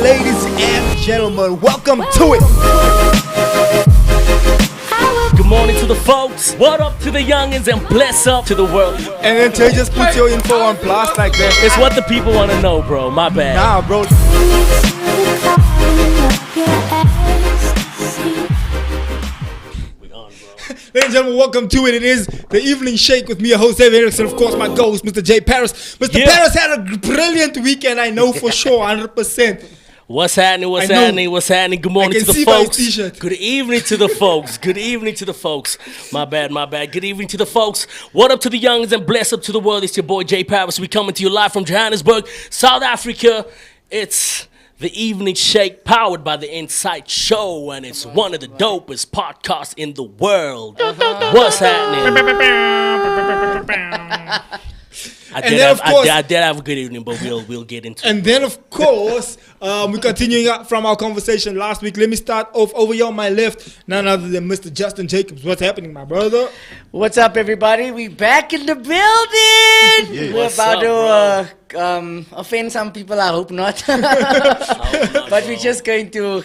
ladies and gentlemen, welcome to it. Good morning to the folks. What up to the youngins and bless up to the world. And then Tay just put your info on blast like that. It's what the people want to know, bro. My bad. Nah, bro. We on, bro. Ladies and gentlemen, welcome to it. It is the evening shake with me, your host, David Erickson. Of course, my ghost, Mr. J. Paris. Mr. Paris had a brilliant weekend, I know for sure, 100%. What's happening? What's happening? What's happening? Good morning to the folks. Good evening to the folks. Good evening to the folks. My bad. Good evening to the folks. What up to the youngins and bless up to the world. It's your boy J. Paris. We coming to you live from Johannesburg, South Africa. It's the Evening Shake powered by the Insight Show, and it's one of the dopest podcasts in the world. What's happening? I did have a good evening, but we'll get into it. And then, of course, we're continuing up from our conversation last week. Let me start off over here on my left, none other than Mr. Justin Jacobs. What's happening, my brother? What's up, everybody? We back in the building. Yeah. We're about to offend some people. I hope not. But we're just going to,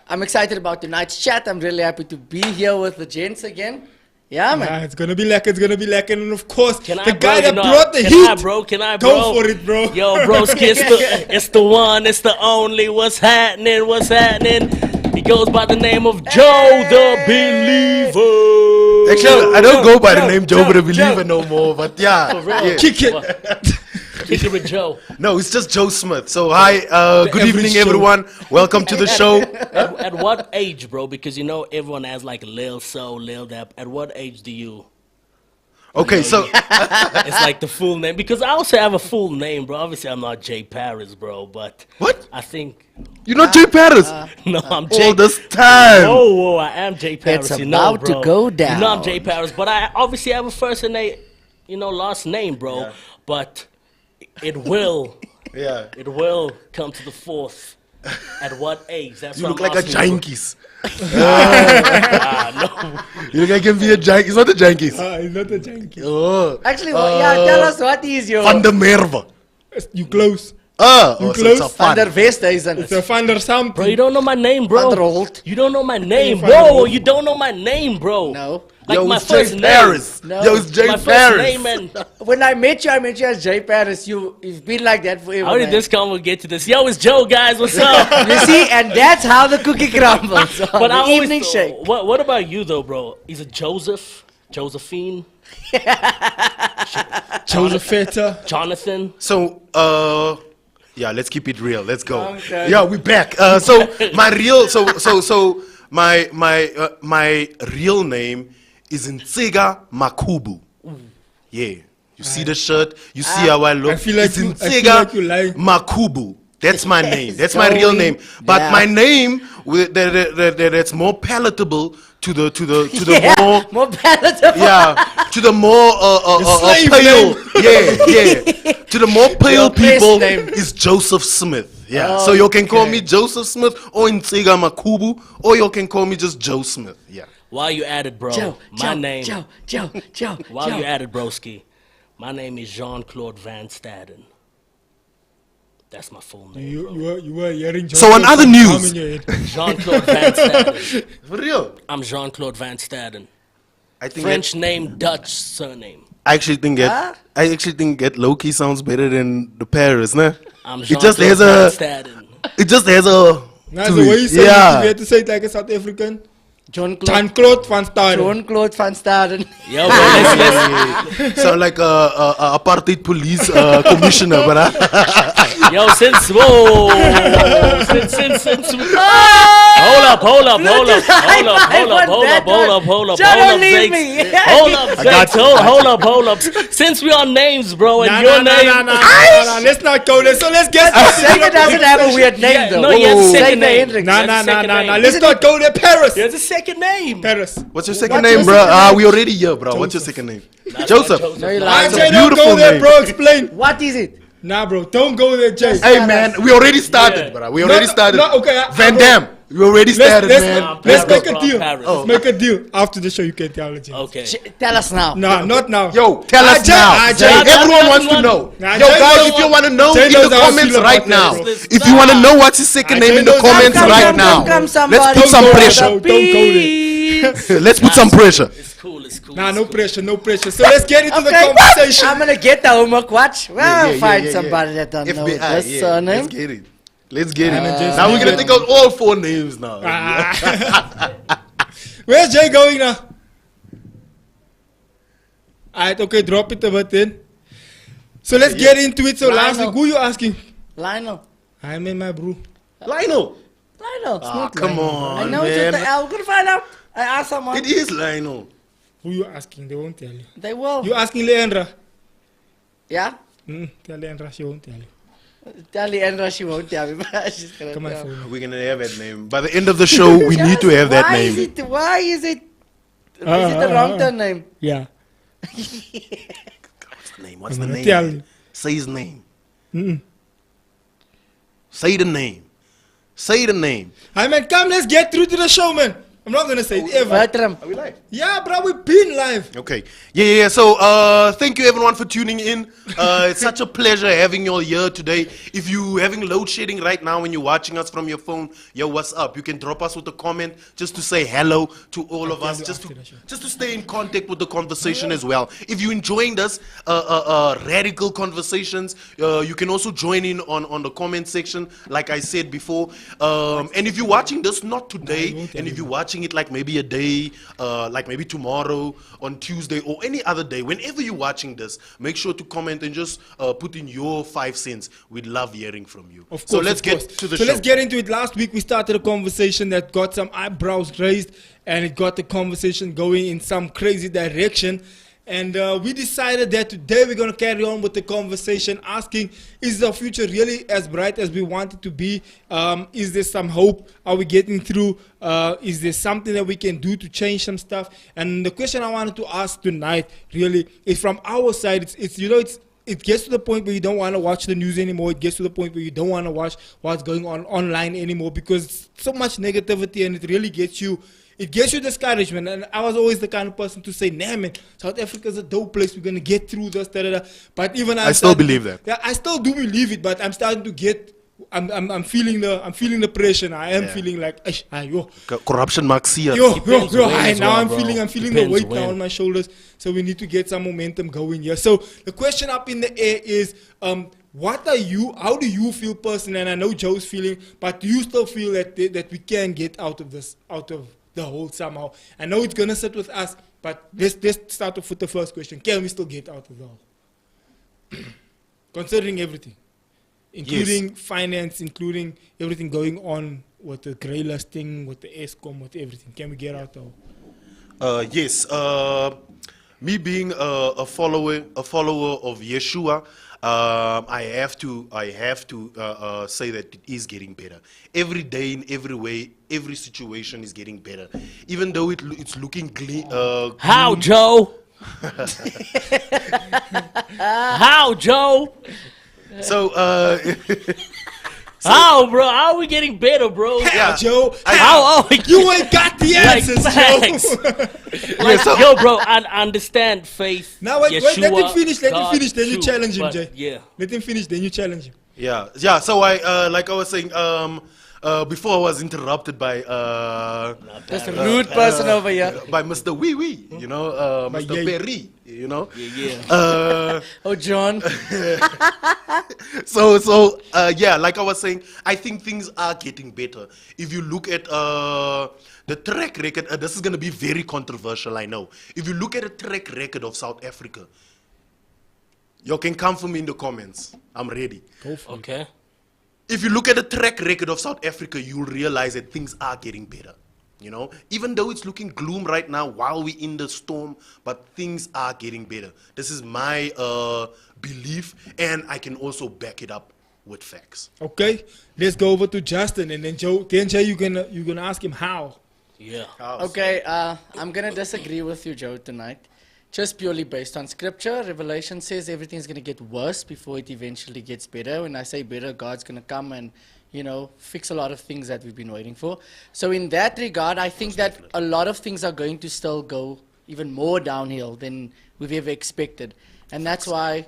I'm excited about tonight's chat. I'm really happy to be here with the gents again. Yeah, man. It's gonna be lacking. And of course, Can the I, guy bro, that brought the heat. Can I, Go bro? for it, bro. Yo, broski, it's the one, it's the only. What's happening? He goes by the name of Joe the Believer. Actually, I don't go by the name Joe the Believer no more, but yeah. For real? Yeah. Kick it. Kick it with Joe. No, it's just Joe Smith. So hi, good evening, show. everyone. Welcome to the show. At what age, bro? Because you know everyone has like Lil So, Lil That. At what age do you? Okay, so It's like the full name. Because I also have a full name, bro. Obviously, I'm not Jay Paris, bro. But what? I think You're not Jay Paris no, I'm Jay. all this time. Whoa, I am Jay Paris. It's you know, about bro. to go down. You know I'm Jay Paris, but I obviously have a first and a, last name, bro. Yeah. But it will come to the fourth. At what age? That's You what look I'm like a asking you. Jankies. No. You look like you can be a Jankies. It's not a Jankies. It's not a janky. Oh, Actually, tell us what is your Van der Merwe. You close. So close? it's a Van der fun. Vesta, isn't It's it? a Vander something. Bro, you don't know my name, bro. Van der Holt. You don't know my name, Van der bro. Holt. You don't know my name, bro. No. Like Yo, my it's first Jay name. Paris. No. Yo, it's Jay My first Paris. name, and When I met you as J. Paris. You've been like that forever. how did man. this come? We'll get to this. Yo, it's Joe, guys. What's up? You see, and that's how the cookie crumbles. But I the evening always, shake. What about you though, bro? Is it Josephine, Josepheta. Jonathan? So, yeah, let's keep it real. Let's go. Okay. Yeah, we back. So my real, my real name is Ntsiga Makubu. Yeah, you see the shirt. You see how I look. I feel like it's you- I feel Ntsiga like you lying. Makubu. That's my name. That's my real name. But Yeah. my name, that's more palatable to the more. More palatable. Yeah, to the more slave pale, name. to the more pale Your best people name. is Joseph Smith. Yeah, Oh, so you can call okay. me Joseph Smith or Ntsiga Makubu, or you can call me just Joe Smith. Yeah, While you at it, bro, my name. Joe. While you at it, broski, my name is Jean-Claude Van Staden. That's my full name, bro. You were hearing So on other news- Jean-Claude Van Staden. for real. I'm Jean-Claude Van Staden. I think French name, Dutch surname. I actually think get Loki sounds better than the Paris, nah? I'm It just Jean-Claude has Van a, Staden. it just has a. That's to the way it. you say it. Yeah. If you had to say it like a South African. Jean-Claude Jean-Claude Van Staden. Jean-Claude Van Staden. Yo, bro, let's Sound like a apartheid police commissioner, but yo, since hold up. Since we on names, bro, and your name. Nah. Let's not go there. So let's get Sega doesn't have a weird name, Yeah, though. no, he has a Sega second name. Hendricks. Nah. Let's not go there. Paris. There's a second name. Paris. what's your second What's your name, bro? second name? We already here, bro. What's your second name? Joseph. No, you I lying. say a don't beautiful go there, name. bro. Explain. What is it? Nah, bro. Don't go there, Jay. Hey, man, we already started, Yeah. bro. We already started. No, okay. Van Damme. You already started, man. Let's Paris, make a bro, deal. Paris. Let's make a deal. After the show, you can tell the James. Okay. Tell us now. No, not now. Yo, tell us Jay- now. Jay- Everyone Jay wants to doesn't know. want- Nah, Yo, Jay guys, doesn't if you want- want to know Jay in knows the how I comments feel right about now, that, bro. if you want to know what's his second name in the knows how I comments feel right about now, that, bro. let's put some pressure. Don't go there. Let's put some pressure. It's cool. It's cool. Nah, it's no cool. pressure, no pressure. So let's get into the Okay, conversation. I'm gonna get the homework. Watch. Well, Yeah, find yeah, somebody that don't know FBI, this yeah. surname. Let's get it. Let's get it. Jason, Now we're you gonna get take out all 4 names now. Where's Jay going now? Alright, okay, drop it a bit then. So let's get into it. So last Lionel. week, who you asking? Lionel. I'm in my bro. Lionel. Lionel. Ah, come on, I know it's with the man. L. We're gonna find out. I asked someone. It is Lionel. Who you asking? They won't tell you. They will. You asking Leandra? Yeah? Tell Leandra, she won't tell you. Tell Leandra she won't tell me, but she's gonna Come on, tell. phone. We're gonna have that name. By the end of the show, we need to have that Why name. Is it the wrong turn name? Yeah. What's the name? What's I'm the gonna tell name? you. Say his name. Mm-mm. Say the name. Say the name. Hi man, come, let's get through to the show, man. I'm not gonna say it ever. Bertram. Are we live? Yeah, bro, we've been live. Okay. Yeah. So, thank you everyone for tuning in. It's such a pleasure having you all here today. If you having load shedding right now when you're watching us from your phone, yo, what's up? You can drop us with a comment just to say hello to all of us, do just after the show. to stay in contact with the conversation as well. If you're enjoying this radical conversations, you can also join in on the comment section, like I said before. And if you're watching this not today, won't tell and if you. you're watching it like maybe a day, like maybe tomorrow, on Tuesday, or any other day, whenever you're watching this, make sure to comment and just put in your 5 cents. We'd love hearing from you. Of course, so let's of get course. to the so show. let's get into it. Last week we started a conversation that got some eyebrows raised, and it got the conversation going in some crazy direction. And we decided that today we're going to carry on with the conversation, asking, is the future really as bright as we want it to be? Is there some hope? Are we getting through? Is there something that we can do to change some stuff? And the question I wanted to ask tonight really is from our side. It gets to the point where you don't want to watch the news anymore. It gets to the point where you don't want to watch what's going on online anymore, because so much negativity, and it really gets you. It gets you discouragement. And I was always the kind of person to say, nah, man, South Africa's a dope place. We're going to get through this. Da, da, da. But even I still believe that. Yeah, I still do believe it, but I'm starting to get. I'm feeling the pressure. Now. I am feeling like, yo, Corruption marks here. Depends when as now well, I'm bro. feeling the Depends weight when. now on my shoulders. So we need to get some momentum going here. So the question up in the air is, how do you feel personally? And I know Joe's feeling, but do you still feel that we can get out of the hole somehow? I know it's gonna sit with us, but let's start off with the first question. Can we still get out of the hole? Considering everything. Including finance, including everything going on with the grey listing, with the ESCOM, with everything. Can we get out of? Yes. Me being a follower of Yeshua, I have to say that it is getting better. Every day, in every way, every situation is getting better. Even though it's looking How, Joe? How, Joe? So, How, bro? How are we getting better, bro? Yeah, Joe. How are we You ain't got the answers, facts. Joe. Like, yo, bro, I understand faith. Now wait, let him Yeshua, finish. Let him God, finish. Then you truth, challenge him, but Jay. Yeah. Let him finish. Then you challenge him. yeah. So like I was saying, before I was interrupted by Just a rude person over here. by Mr. Wee Wee, Mr. Yay. Perry, Yeah. Oh, John. So like I was saying, I think things are getting better. If you look at the track record, this is going to be very controversial, I know. If you look at the track record of South Africa, you can come for me in the comments. I'm ready. Go for it. Okay. If you look at the track record of South Africa, you'll realize that things are getting better. Even though it's looking gloom right now while we're in the storm, but things are getting better. This is my belief, and I can also back it up with facts. Okay, let's go over to Justin, and then Joe. Then Jay, you're gonna ask him how. Yeah. Okay, I'm gonna disagree with you, Joe, tonight. Just purely based on scripture. Revelation says everything's gonna get worse before it eventually gets better. When I say better, God's gonna come and fix a lot of things that we've been waiting for. So in that regard, I think that a lot of things are going to still go even more downhill than we've ever expected. And that's why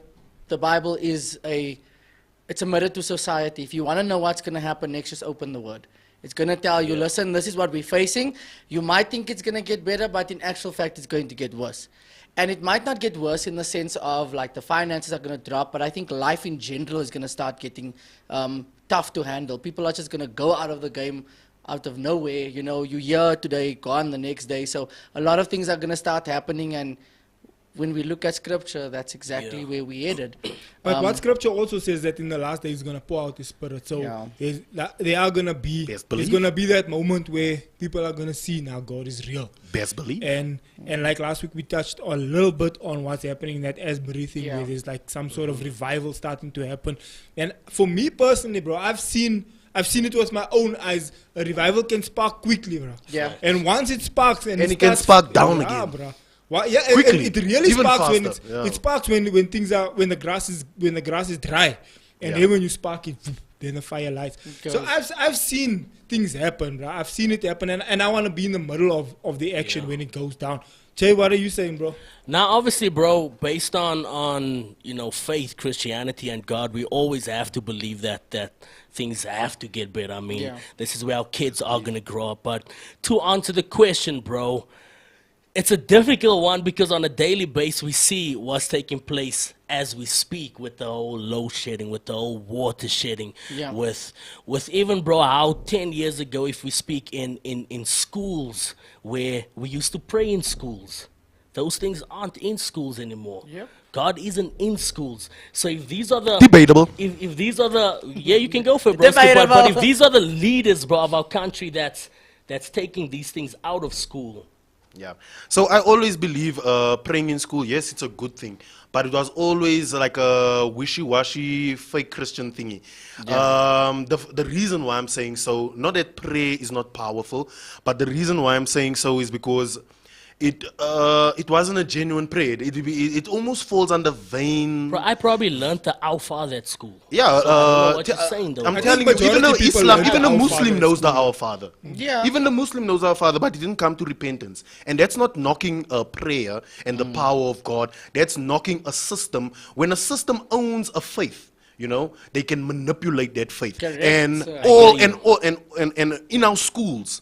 the Bible it's a mirror to society. If you want to know what's going to happen next, just open the Word. It's going to tell you, listen, this is what we're facing. You might think it's going to get better, but in actual fact, it's going to get worse. And it might not get worse in the sense of like the finances are going to drop, but I think life in general is going to start getting tough to handle. People are just going to go out of the game out of nowhere. You here today, gone the next day. So a lot of things are going to start happening, and when we look at scripture, that's exactly where we headed. But what scripture also says that in the last days he's going to pour out his spirit. So there are going to be, there's going to be that moment where people are going to see now God is real. Best believe. And like last week we touched a little bit on what's happening in that Asbury thing where there's like some sort of revival starting to happen. And for me personally, bro, I've seen it with my own eyes. A revival can spark quickly, bro. Yeah. And once it sparks and it can spark down again. Bro. Well, yeah, quickly, it really even sparks faster, it sparks when the grass is dry, and then when you spark it, then the fire lights. So I've seen things happen, bro. I've seen it happen, and I want to be in the middle of the action when it goes down. Jay, what are you saying, bro? Now, obviously, bro, based on faith, Christianity, and God, we always have to believe that things have to get better. I mean, this is where our kids are gonna grow up. But to answer the question, bro, it's a difficult one because on a daily basis we see what's taking place as we speak with the whole load shedding, with the whole water shedding, with even, bro, how 10 years ago, if we speak in schools where we used to pray in schools, those things aren't in schools anymore. God isn't in schools. So if these are the... Debatable. If these are the... Yeah, you can go for it, bro. But if these are the leaders, bro, of our country that's taking these things out of school... Yeah. So I always believe praying in school, yes, it's a good thing. But it was always like a wishy-washy, fake Christian thingy. The reason why I'm saying so, not that prayer is not powerful, but the reason why I'm saying so is because it wasn't a genuine prayer. It almost falls under vain. Bro, I probably learned the Our Father at school. Yeah, so what you're saying, though. I'm telling you, even though Islam, even the Muslim knows the Our Father. Yeah. Even the Muslim knows Our Father, but he didn't come to repentance. And that's not knocking a prayer and the power of God. That's knocking a system. When a system owns a faith, they can manipulate that faith. Correct. And in our schools,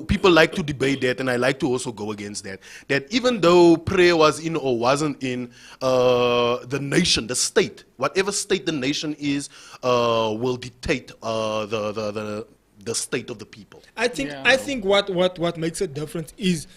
people like to debate that, and I like to also go against that. That even though prayer was in or wasn't in, the nation, the state, whatever state the nation is, will dictate the state of the people. I think what makes a difference is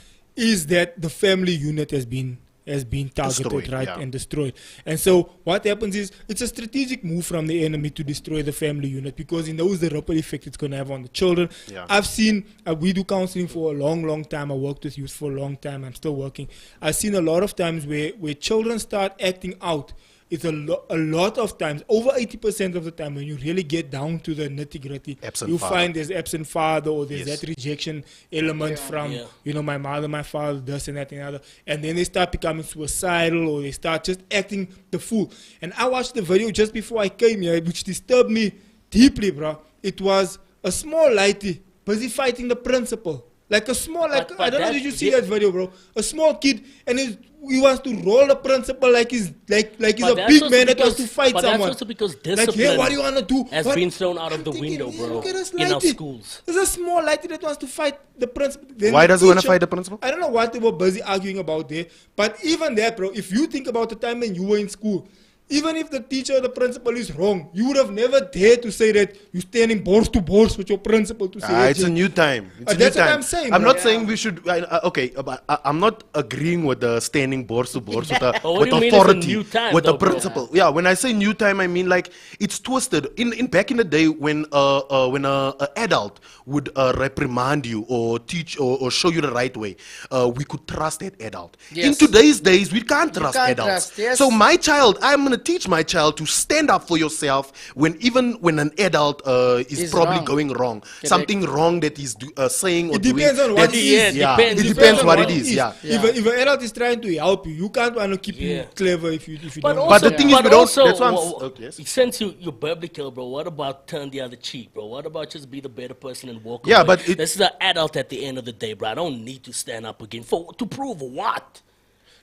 that the family unit has been targeted, destroyed, and destroyed. And so what happens is it's a strategic move from the enemy to destroy the family unit because he knows the ripple effect it's going to have on the children. I've seen, we do counseling for a long time. I worked with youth for a long time. I'm still working. I've seen a lot of times where children start acting out. It's a lot of times, over 80% of the time, when you really get down to the nitty-gritty, you find there's absent father or there's that rejection element from, my mother, my father, this and that and the other. And then they start becoming suicidal or they start just acting the fool. And I watched the video just before I came here, which disturbed me deeply, bro. It was a small lighty busy fighting the principal. Like a small, but I don't know, did you see that video, bro? A small kid, and he wants to roll the principal like he's a big man that wants to fight someone. But that's also because discipline hey, what do you want to do? Has been thrown out of the window, bro, in our schools. There's a small lighty that wants to fight the principal. Then why does he want to fight the principal? I don't know what they were busy arguing about there. But even that, bro, if you think about the time when you were in school, even if the teacher or the principal is wrong, you would have never dared to say that you're standing balls to balls with your principal to say it's a new time. That's what I'm saying. I'm not saying we should. But I'm not agreeing with the standing balls to balls with the authority, with the principal. Yeah, when I say new time, I mean like it's twisted. In back in the day when an adult would reprimand you or teach or show you the right way, we could trust that adult. In today's days, we can't trust adults. So my child, I'm gonna teach my child to stand up for yourself even when an adult is probably wrong. going wrong. Correct. Something wrong that he's saying or It depends doing. on what that it is- is. Yeah, Depends. it depends what it is. Yeah. If an adult is trying to help you, you can't want to keep Yeah. you clever if you But don't. also, But the thing is, but we don't- also, that's what I'm wha- wha- okay, yes. since you're biblical, bro, what about turn the other cheek, bro? What about just be the better person and walk Yeah, away? but it- this is an adult at the end of the day, bro. I don't need to stand up again to prove what.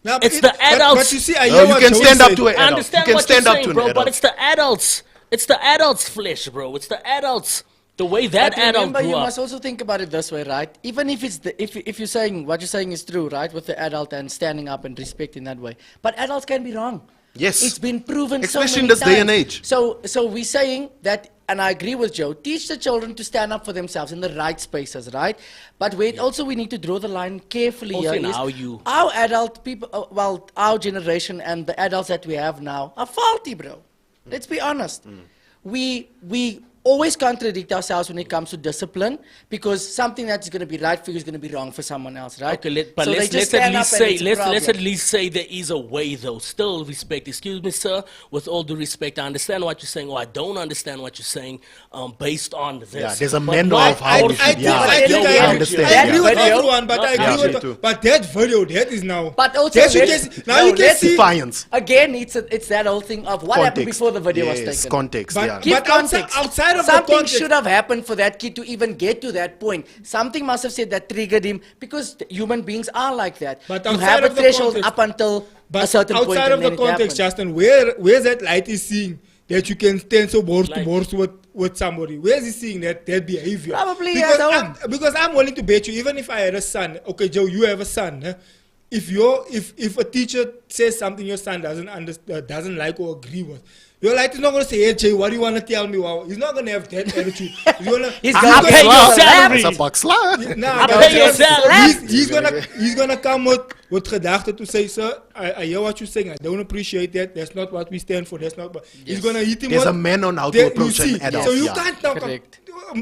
Now, It's the adults. But you see, I No, hear you what can Joe stand up said. to an I adult. understand You can what stand you're up saying, to an bro, but adult. it's the adults. It's the adults' flesh, bro. It's the adults. The way that But adult remember, grew you up. must also think about it this way, right? Even if it's if you're saying what you're saying is true, right, with the adult and standing up and respect in that way, but adults can be wrong. Yes. It's been proven Especially so in many this day and times. age. So we're saying that, and I agree with Joe. Teach the children to stand up for themselves in the right spaces, right? But wait, also we need to draw the line carefully Also here. in is how you- our adult people, well, our generation and the adults that we have now are faulty, bro. Let's be honest. We always contradict ourselves when it comes to discipline because something that's going to be right for you is going to be wrong for someone else, right? Okay, but So they let's just at stand least up and say it's a let's at problem. least say there is a way though. Still respect. Excuse me, sir. With all due respect, I understand what you're saying, or I don't understand what you're saying. Based on this, Yeah, there's a But manual not of how all we people. should- yeah. I Yo, think we I have- understand, I yeah. agree with Video? everyone, but I Yeah, agree me with too. but that video, that is now. But also, that you let's- can, now no, you can let's see. Defiance. Again, it's that whole thing of what happened Context. before the video was Yes, taken. context. But- Yeah. Give But outside- context. outside of the something context- should have happened for that kid to even get to that point. Something must have said that triggered him because human beings are like that. But you outside have a of the threshold context- up until a But certain point. outside and of the then it context, happened. Justin, where's that light is seeing that you can stand so borse to Like- borse with somebody? Where is he seeing that behavior? Probably because at home. because I'm willing to bet you, even if I had a son, okay, Joe, you have a son. Huh? If a teacher says something your son doesn't like or agree with, your light is not going to say, "Hey, Jay, what do you want to tell me?" Wow. He's not going to have that attitude. He's going to. He's I gonna pay get your you a salary. slap. It's a box slap. Nah, I but pay your salary. he's gonna come with gedachten to say, "Sir, I hear what you're saying. I don't appreciate that. That's not what we stand for. That's not." What. He's gonna hit him. There's with- a man on how to There- approach you see, an adult. So you yeah. can't talk Correct.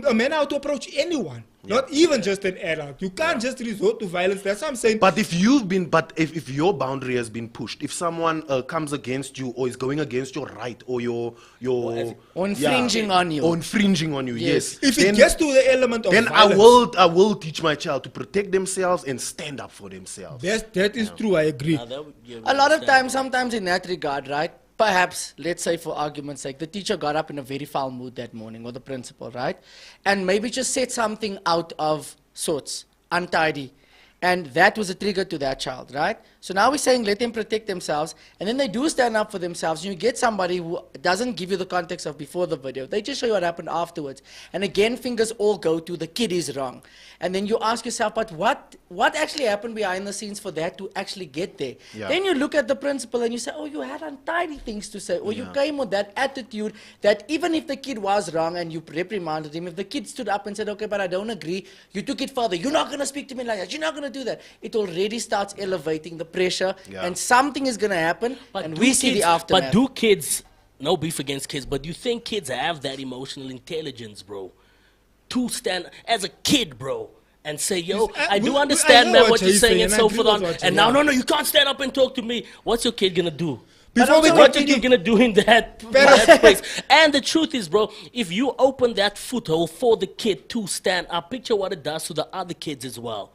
a man how to approach anyone, not even just an adult. You can't just resort to violence. That's what I'm saying. But if if your boundary has been pushed, if someone comes against you or is going against your right or your Or infringing on you. or infringing on you, Yes. yes. if it gets to the element of then violence, I will teach my child to protect themselves and stand up for themselves. that is true. I agree. Nah, that would give A lot of understandable. times, sometimes in that regard, right? Perhaps, let's say for argument's sake, the teacher got up in a very foul mood that morning, or the principal, right? And maybe just said something out of sorts, untidy. And that was a trigger to that child, right? So now we're saying let them protect themselves, and then they do stand up for themselves. You get somebody who doesn't give you the context of before the video. They just show you what happened afterwards. And again, fingers all go to the kid is wrong. And then you ask yourself, but what actually happened behind the scenes for that to actually get there? Yeah. Then you look at the principal and you say, oh, you had untidy things to say. Or you came with that attitude that even if the kid was wrong and you reprimanded him, if the kid stood up and said, okay, but I don't agree, you took it further. You're not going to speak to me like that. You're not going to do that. It already starts elevating the pressure Yeah. and something is going to happen and do we see the kids- aftermath. But do kids, no beef against kids, but do you think kids have that emotional intelligence, bro? To stand as a kid, bro, and say, yo, I do I understand, know man, what what you're Jay's saying saying, and and I so agree forth with on. what And Jay- now, no, you can't stand up and talk to me. What's your kid gonna do? Before we What you continue- kid gonna do in that space? And the truth is, bro, if you open that foothold for the kid to stand up, picture what it does to the other kids as well.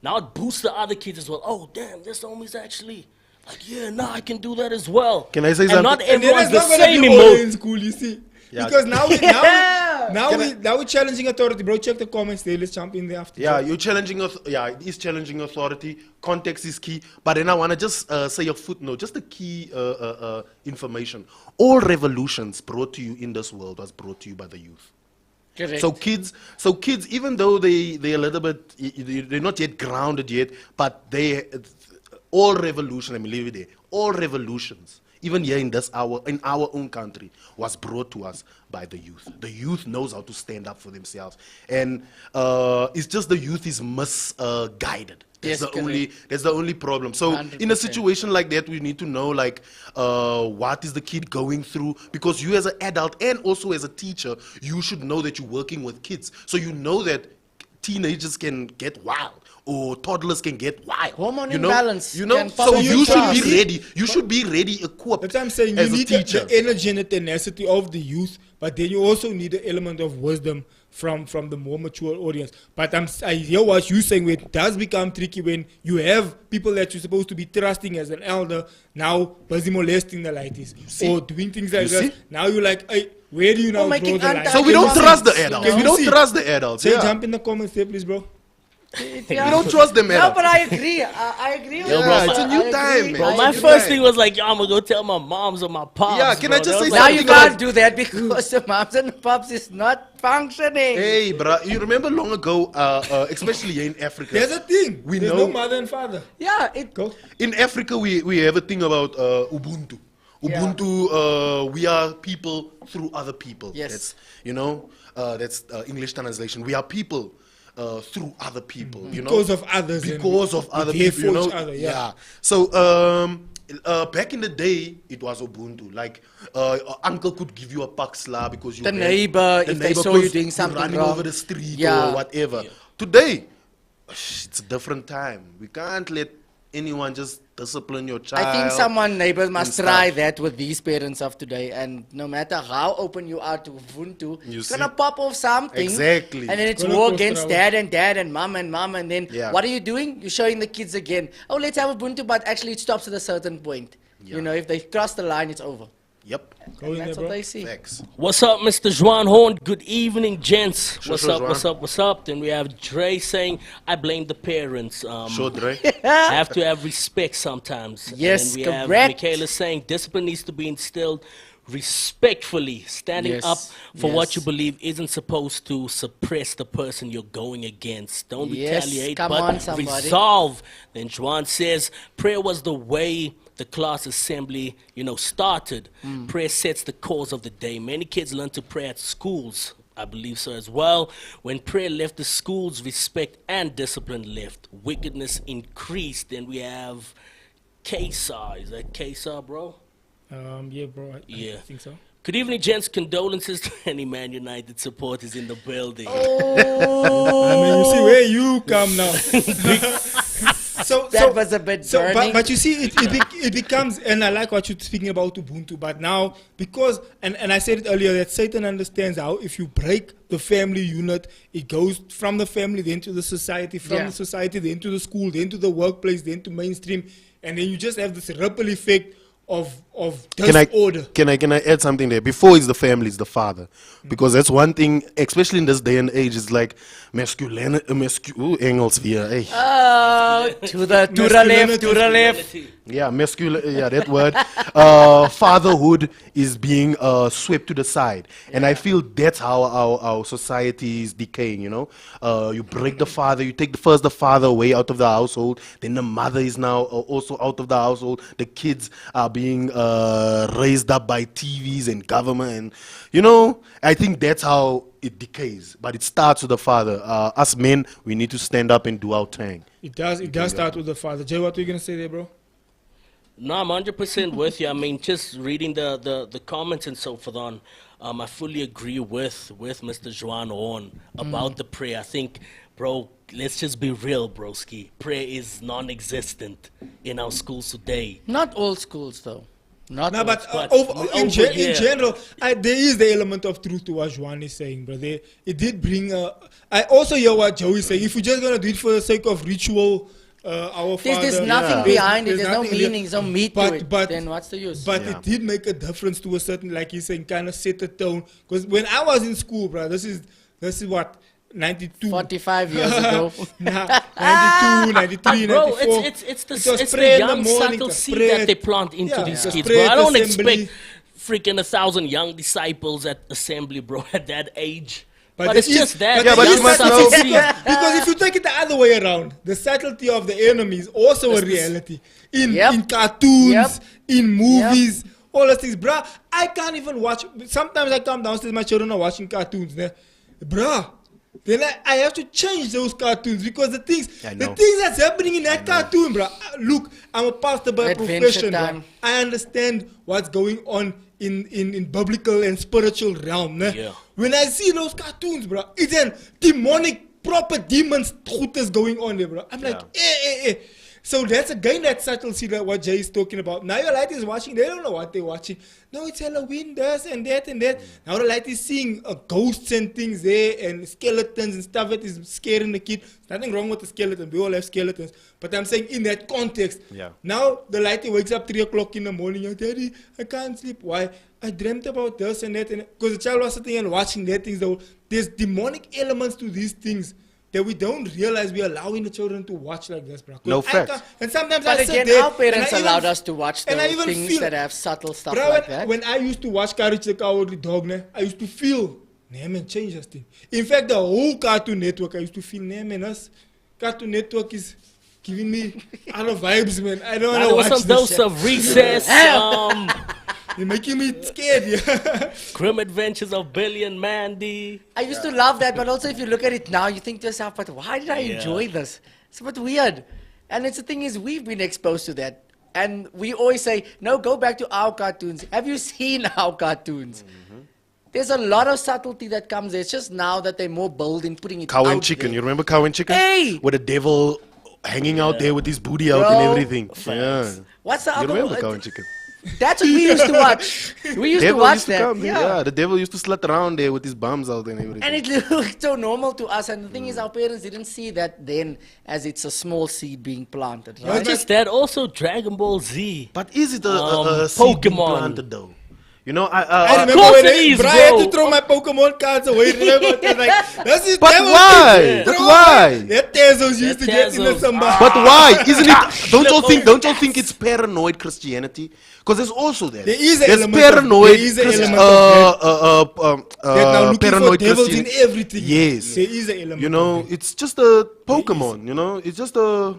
Now it boosts the other kids as well. Oh, damn, this homie's actually like, yeah, nah, I can do that as well. Can I say and something? not And then everyone's it's the not going same to be all emotion. in school, you see. Yeah. Because now Yeah. now we're challenging authority, bro. Check the comments there. Let's jump in there after. Yeah, you're challenging it is challenging authority. Context is key. But then I want to just say a footnote, just the key information. All revolutions brought to you in this world was brought to you by the youth. Correct. So kids, even though they're a little bit, they're not yet grounded yet, but all revolution, let me leave it there, all revolutions, even here in our own country, was brought to us by the youth. The youth knows how to stand up for themselves. And it's just the youth is misguided. Yes, That's the only problem. So in a 100%. situation like that, we need to know like what is the kid going through, because you as an adult and also as a teacher, you should know that you're working with kids. So you know that teenagers can get wild. Or toddlers can get wild. Hormone imbalance You know, can so pop you up should be fast. ready. You should be ready, equipped. That's what I'm saying. You as a need teacher. the energy and the tenacity of the youth, but then you also need the element of wisdom from the more mature audience. But I hear what you're saying, where it does become tricky when you have people that you're supposed to be trusting as an elder now busy molesting the lighties or doing things like that. Now you're like, hey, where do you now draw making the line? anti- So we don't trust the adults. Can We you don't see? trust the adults. Say, Yeah. jump in the comments there, please, bro. We don't trust them No, adults. but I agree. I agree with Yo, you. bro, it's a new time, man. Bro, I my agree. first thing was like, yo, I'm gonna go tell my moms or my pops. Yeah, can I bro. just That say was Now like, you something can't about- do that because the moms and the pops is not functioning. Hey, bro, you remember long ago, especially here in Africa. There's a thing. We There's know no mother and father. Yeah, it Go. in Africa we have a thing about Ubuntu. Ubuntu, we are people through other people. Yes. That's, you know, that's English translation. We are people through other people. You know, Because of others and Because of we other care people. You for know, each other, yeah. So back in the day, it was Ubuntu. Like uncle could give you a pak sla because you The ran- neighbor, the if they neighbor saw you because doing you're something running wrong. over the street Yeah. or whatever. Today, it's a different time. We can't let anyone just discipline your child. I think someone neighbors must and try stuff. that with these parents of today, and no matter how open you are to Ubuntu, You it's gonna see? pop off something. Exactly. And then it's Gonna war cause against trouble. dad and mom, and then Yeah. what are you doing? You're showing the kids again. Oh, let's have Ubuntu, but actually it stops at a certain point. Yeah. You know, if they cross the line, it's over. Yep. Go And in there, that's what bro. they see. Facts. What's up, Mr. Juan Horn? Good evening, gents. Sure, What's sure, up, Juan. what's up, what's up? Then we have Dre saying, I blame the parents. Sure, Dre. I have to have respect sometimes. Yes, and then we have correct. Michaela saying, discipline needs to be instilled respectfully. Standing Yes, up for what yes. you believe isn't supposed to suppress the person you're going against. Don't Yes, retaliate, come but on, somebody. resolve. Then Juan says, prayer was the way the class assembly, started. Prayer sets the cause of the day. Many kids learn to pray at schools. I believe so as well. When prayer left the schools, respect and discipline left. Wickedness increased. Then we have Kesar. Is that Kesar, bro? Yeah, bro. Yeah. I think so. Good evening, gents. Condolences to any Man United supporters in the building. Oh. I mean, you see where you come now. That was a bit burning. but you see, it becomes, and I like what you're speaking about Ubuntu, but now, because, and I said it earlier, that Satan understands how if you break the family unit, it goes from the family, then to the society, from Yeah. the society, then to the school, then to the workplace, then to mainstream, and then you just have this ripple effect of disorder. Can I add something there? Before it's the family, it's the father, because that's one thing, especially in this day and age. It's like masculine, Engels via. Hey. To the left. Yeah, masculine. Yeah, that word. Fatherhood is being swept to the side, and I feel that's how our society is decaying. You break the father, you take the father away out of the household, then the mother is now also out of the household. The kids are being raised up by TVs and government, and I think that's how it decays. But it starts with the father. Us men, we need to stand up and do our thing. It does start with the father. Jay, what were you going to say there, bro? No, I'm 100% with you. I mean, just reading the comments and so forth on, I fully agree with Mr. Juan Horn about the prayer. I think, bro, let's just be real, broski. Prayer is non-existent in our schools today. Not all schools, though. Not No, all but But in here- general, there is the element of truth to what Juan is saying, bro. It did bring. I also hear what Joe is saying. If you're just gonna do it for the sake of ritual, our Father. There's nothing Yeah. behind it. There's no nothing there. meaning. There's no meat to it. Then what's the use? But Yeah. it did make a difference to a certain, like he's saying, kind of set the tone. Because when I was in school, bro, this is what 92. 45 years ago. Nah, 92, 93, Bro, 94. it's the, It was it's the prayer in the young morning, subtle the seed prayer- that they plant into Yeah, these yeah. kids, Prayer bro. I at don't assembly. expect freaking 1,000 young disciples at assembly, bro, at that age. But it it's is- just that. Yeah, but young you must subtle know- seed. Because if you take it the other way around, the subtlety of the enemy is also a reality. In cartoons, Yep. in movies, all those things. Bruh, I can't even watch. Sometimes I come downstairs, my children are watching cartoons. Bruh, then I have to change those cartoons because the things that's happening in that cartoon, bruh. Look, I'm a pastor by Adventure profession, bruh. time. I understand what's going on in biblical and spiritual realm. Yeah. When I see those cartoons, bro, it's a demonic proper demons is going on there, bro. I'm like, So that's again that subtle see that what Jay is talking about. Now your light is watching, they don't know what they're watching. No, it's Halloween, this and that and that. Now the light is seeing ghosts and things there and skeletons and stuff that is scaring the kid. There's nothing wrong with the skeleton. We all have skeletons. But I'm saying in that context. Now the light wakes up 3 o'clock in the morning. Like, Daddy, I can't sleep. Why? I dreamt about this and that. Because the child was sitting and watching that things. There's demonic elements to these things that we don't realize we're allowing the children to watch like this, bro. No facts. And sometimes but I again, sit there our parents allowed us to watch those things that have subtle stuff like that. When I used to watch Courage the Cowardly Dog, I used to feel, nah man, change this thing. In fact, the whole Cartoon Network, I used to feel, nah man, us Cartoon Network is giving me other vibes, man. I don't want to watch this. There was some dose of Recess. You're making me scared, yeah. Grim Adventures of Billy and Mandy. I used to love that, but also if you look at it now, you think to yourself, but why did I enjoy this? It's a bit weird. And it's the thing is, we've been exposed to that. And we always say, no, go back to our cartoons. Have you seen our cartoons? There's a lot of subtlety that comes there. It's just now that they're more bold in putting it Cow out and Chicken. there. You remember Cow and Chicken? Hey! With the devil hanging out there with his booty out and everything. Yeah. What's the You other remember one? Cow and Chicken? That's what we used to watch. We used to watch that. The devil used to slut around there with his bums out and everything. And it looked so normal to us. And the thing is, our parents didn't see that then as it's a small seed being planted. Right? Not just that, also Dragon Ball Z. But is it a seed being Pokemon planted though? You know, I remember course when it is, I had to bro. throw my Pokemon cards away. Remember? Like, that's his But devil why? thing. But Throw why? away. That Tezos used to get in the Tezos. samba. But why? Isn't it? Don't you think it's paranoid Christianity? Because there's also that. There is an there's element paranoid. there is an element of They're now looking paranoid for devils in Christianity. everything. Yes. There is an element. You know, of that. it's just a Pokemon. You know, it's just a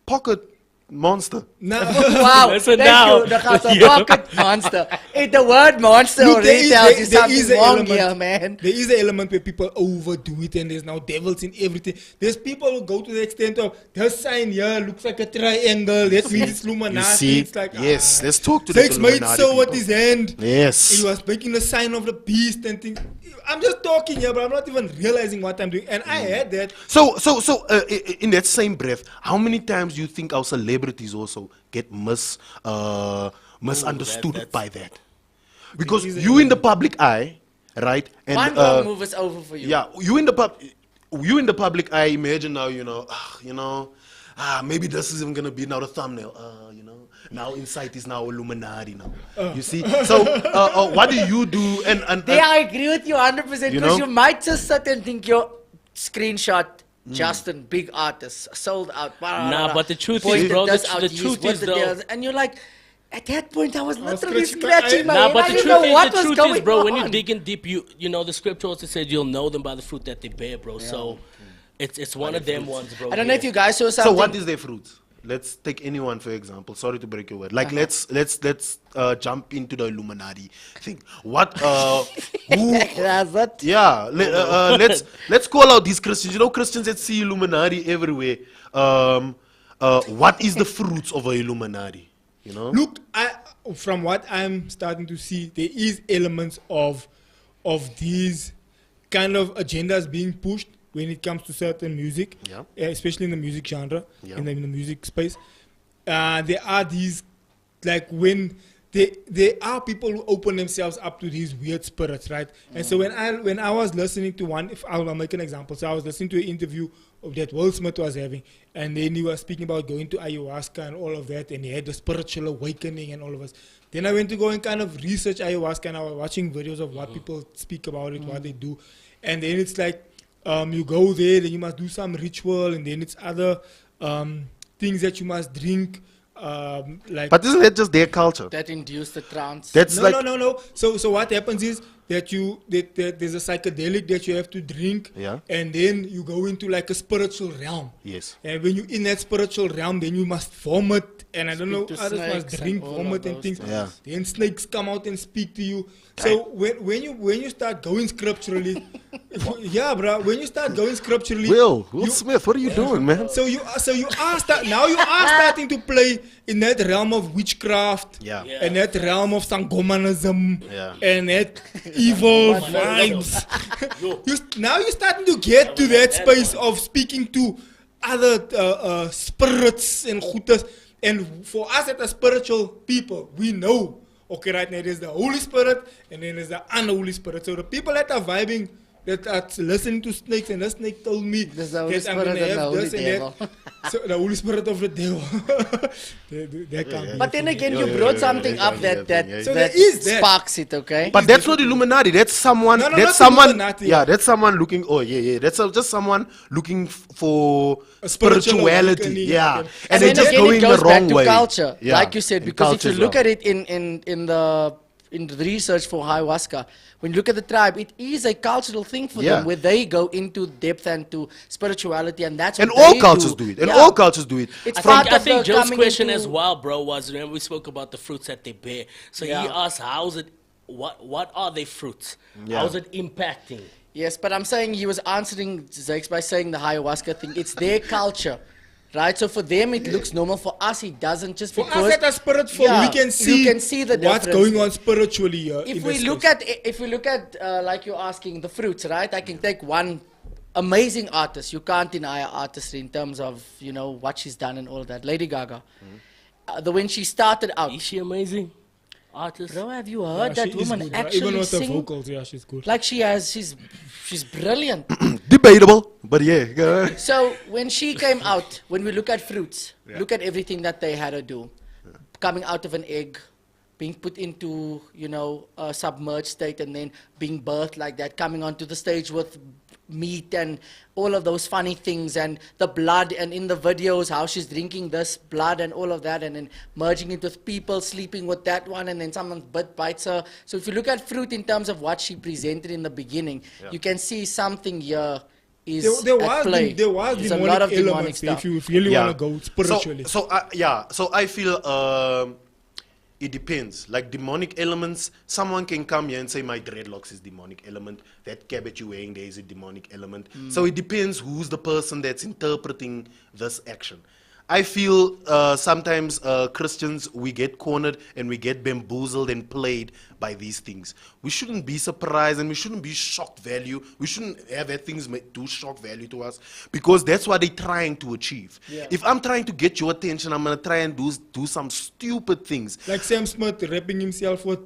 pocket monster. Now, Wow, That's a thank now. you. That's a Yeah. pocket monster. The word monster Look, there already is- tells there- you there something is an wrong element. here, man. There is an element where people overdo it and there's now devils in everything. There's people who go to the extent of, this sign here looks like a triangle, that means it's Illuminati. You see? It's like, Yes. Let's talk to the Sex made Illuminati so with people. his hand. Yes. He was making the sign of the beast and things. I'm just talking here, but I'm not even realizing what I'm doing. And I had that. So, in that same breath, how many times do you think our celebrities also get misunderstood by that? Because you in the public eye, right? And One wrong move is over for you. yeah, you in the public eye. Imagine now, maybe this is even gonna be now the thumbnail. Now Insight is now Illuminati now. You see? So, what do you do? And Yeah, I agree with you 100% You because know? you might just sit and think your screenshot, Justin, big artist, sold out. Nah, but the truth is, pointed bro, this the out, he's truth with is the though. deals, and you're like, at that point, I was literally scratching scratching my my Nah, head. but I the didn't know what was truth is, going bro, on. when you're digging deep, you know, the scripture also says you'll know them by the fruit that they bear, bro. So it's one of them ones, bro. I don't know if you guys saw something. so what is their fruits? Let's take anyone for example. Sorry to break your word. Like let's jump into the Illuminati thing. What who That's it. yeah, let's call out these Christians. You know, Christians that see Illuminati everywhere. What is the fruits of a Illuminati? You know? Look, from what I'm starting to see, there is elements of these kind of agendas being pushed when it comes to certain music, especially in the music genre, in the music space. There are these, like when there are people who open themselves up to these weird spirits, right? And so when I was listening to one, if I'll make an example, so I was listening to an interview of that Will Smith was having, and then he was speaking about going to ayahuasca and all of that, and he had the spiritual awakening and all of us. Then I went to go and kind of research ayahuasca, and I was watching videos of what people speak about it, what they do, and then it's like you go there, then you must do some ritual, and then it's other things that you must drink. Like, But isn't that just their culture? That induced the trance. That's like no. So what happens is that there's a psychedelic that you have to drink, and then you go into like a spiritual realm. yes. And when you're in that spiritual realm, then you must vomit, and I don't know, Speak to others must snakes drink and all vomit of and those things. things. Yeah. Then snakes come out and speak to you. So when you start going scripturally, yeah, bro, when you start going scripturally, Will you- Smith, what are you doing, man? so you are now you are starting to play in that realm of witchcraft, Yeah. and that realm of sangomanism, Yeah. and that evil vibes. Now you're starting to get to that space of speaking to other spirits and goedes. And for us as spiritual people, we know, okay, right now there's the Holy Spirit and then there's the unholy Spirit. So the people that are vibing, that are listening to snakes, and the snake told me there's the Holy that I'm going Spirit to have this and devil. that. So the Holy Spirit of the devil. that can't be But then for me. again, you brought something up that So that there is that. sparks it, okay? But that's not Illuminati. That's someone. No, that's not someone. Illuminati. Yeah, that's someone looking. Oh, yeah. That's just someone looking for A spiritual spirituality. awakening. Yeah, Okay. and then they're just again, going it the goes wrong back to way. culture, Yeah, like you said, and because if culture you as look well. at it in the research for ayahuasca, when you look at the tribe, it is a cultural thing for Yeah. them where they go into depth and to spirituality, and that's And what all they cultures do. do it. And Yeah. all cultures do it. It's I part think, I of think the Joe's coming question into- as well, bro, was remember we spoke about the fruits that they bear. So he Yeah. asked, how's it? What are they fruits? Yeah. How's it impacting? Yes, but I'm saying he was answering Zakes by saying the ayahuasca thing. It's their culture, right? So for them it looks normal. For us it doesn't. Just For because us that are spiritual, Yeah, we can you see, the what's difference. going on spiritually here. If in we this look case. at like you're asking the fruits, right? I can take one amazing artist. You can't deny her artistry in terms of what she's done and all of that. Lady Gaga. When she started out, Is she amazing? Artist? bro, have you Yeah, heard that she is woman good, right? actually Even with the sing? vocals, yeah, she's good. Like she's brilliant. Debatable, but yeah. So when she came out, when we look at fruits, look at everything that they had to do. Coming out of an egg, being put into, a submerged state and then being birthed like that, coming onto the stage with meat and all of those funny things and the blood, and in the videos how she's drinking this blood and all of that, and then merging it with people, sleeping with that one, and then someone bites her. So if you look at fruit in terms of what she presented in the beginning, you can see something here is There at was play. there was There's a demonic lot of demonic elements there stuff. if you really Yeah. want to go spiritually. So I feel it depends. Like demonic elements, someone can come here and say my dreadlocks is demonic element. That cabbage you're wearing there is a demonic element. So it depends who's the person that's interpreting this action. I feel sometimes Christians, we get cornered and we get bamboozled and played by these things. We shouldn't be surprised and we shouldn't be shock value. We shouldn't have that things do shock value to us, because that's what they're trying to achieve. Yeah. If I'm trying to get your attention, I'm going to try and do some stupid things. Like Sam Smith rapping himself with,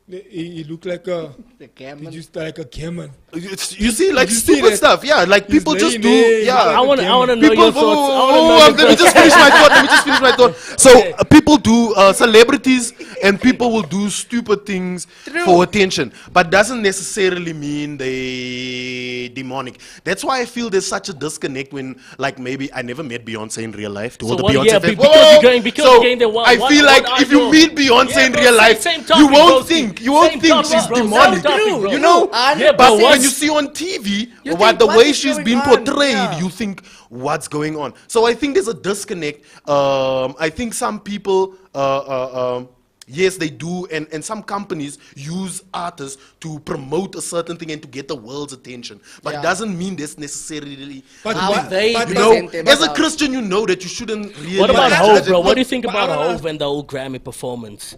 he looked like a, The gammon. he just like a gammon. You see, like Did you see stupid that? stuff. Yeah, like He's people just laying do. there, Yeah, like I want to know people, your thoughts. I wanna know your let me just finish my thought. Let me just finish my thought. So people do celebrities and people will do stupid things for attention, but doesn't necessarily mean they demonic. That's why I feel there's such a disconnect when, like, maybe I never met Beyonce in real life. To all So the what- Beyonce yeah, fans. because Whoa! you're going- because So you're going there, what- I what- feel what like are if you your- meet Beyonce Yeah, in bro, real same- life, same you topic, won't bro. think Same she's topic, bro. demonic. Same topic, bro. You know, Yeah, but but when what's- you see on TV, You what think, the what way is she's going been on? portrayed, Yeah. you think what's going on. So I think there's a disconnect. I think some people, yes, they do, and some companies use artists to promote a certain thing and to get the world's attention. But Yeah. doesn't mean that's necessarily. But How what- they but You present know, them as a about- Christian, you know that you shouldn't really. What about But Hove, that's- bro? What do you but- think but about I wanna- Hove and the old Grammy performance?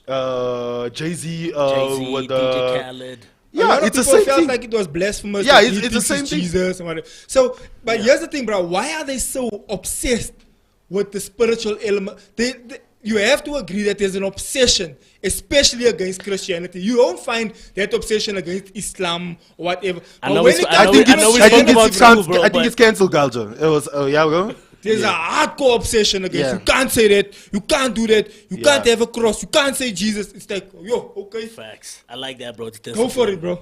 Jay-Z, Jay-Z, with DJ Khaled. A yeah, lot of it's the people same felt thing. like it was blasphemous. Yeah, that it's he the thinks same he's thing. Jesus and whatever. So, but here's the thing, bro. Why are they so obsessed with the spiritual element? You have to agree that there's an obsession, especially against Christianity. You don't find that obsession against Islam or whatever. I But know when it's- it I comes know to we- I know we I spoke think about it's school, bro, I think but- it's cancel culture. It was. Oh yeah, go. there's a hardcore obsession against Yeah. you can't say that, you can't do that, you Yeah. can't have a cross, you can't say Jesus. It's like, yo, okay, Facts. I like that, bro. It's go for discipline. it, bro.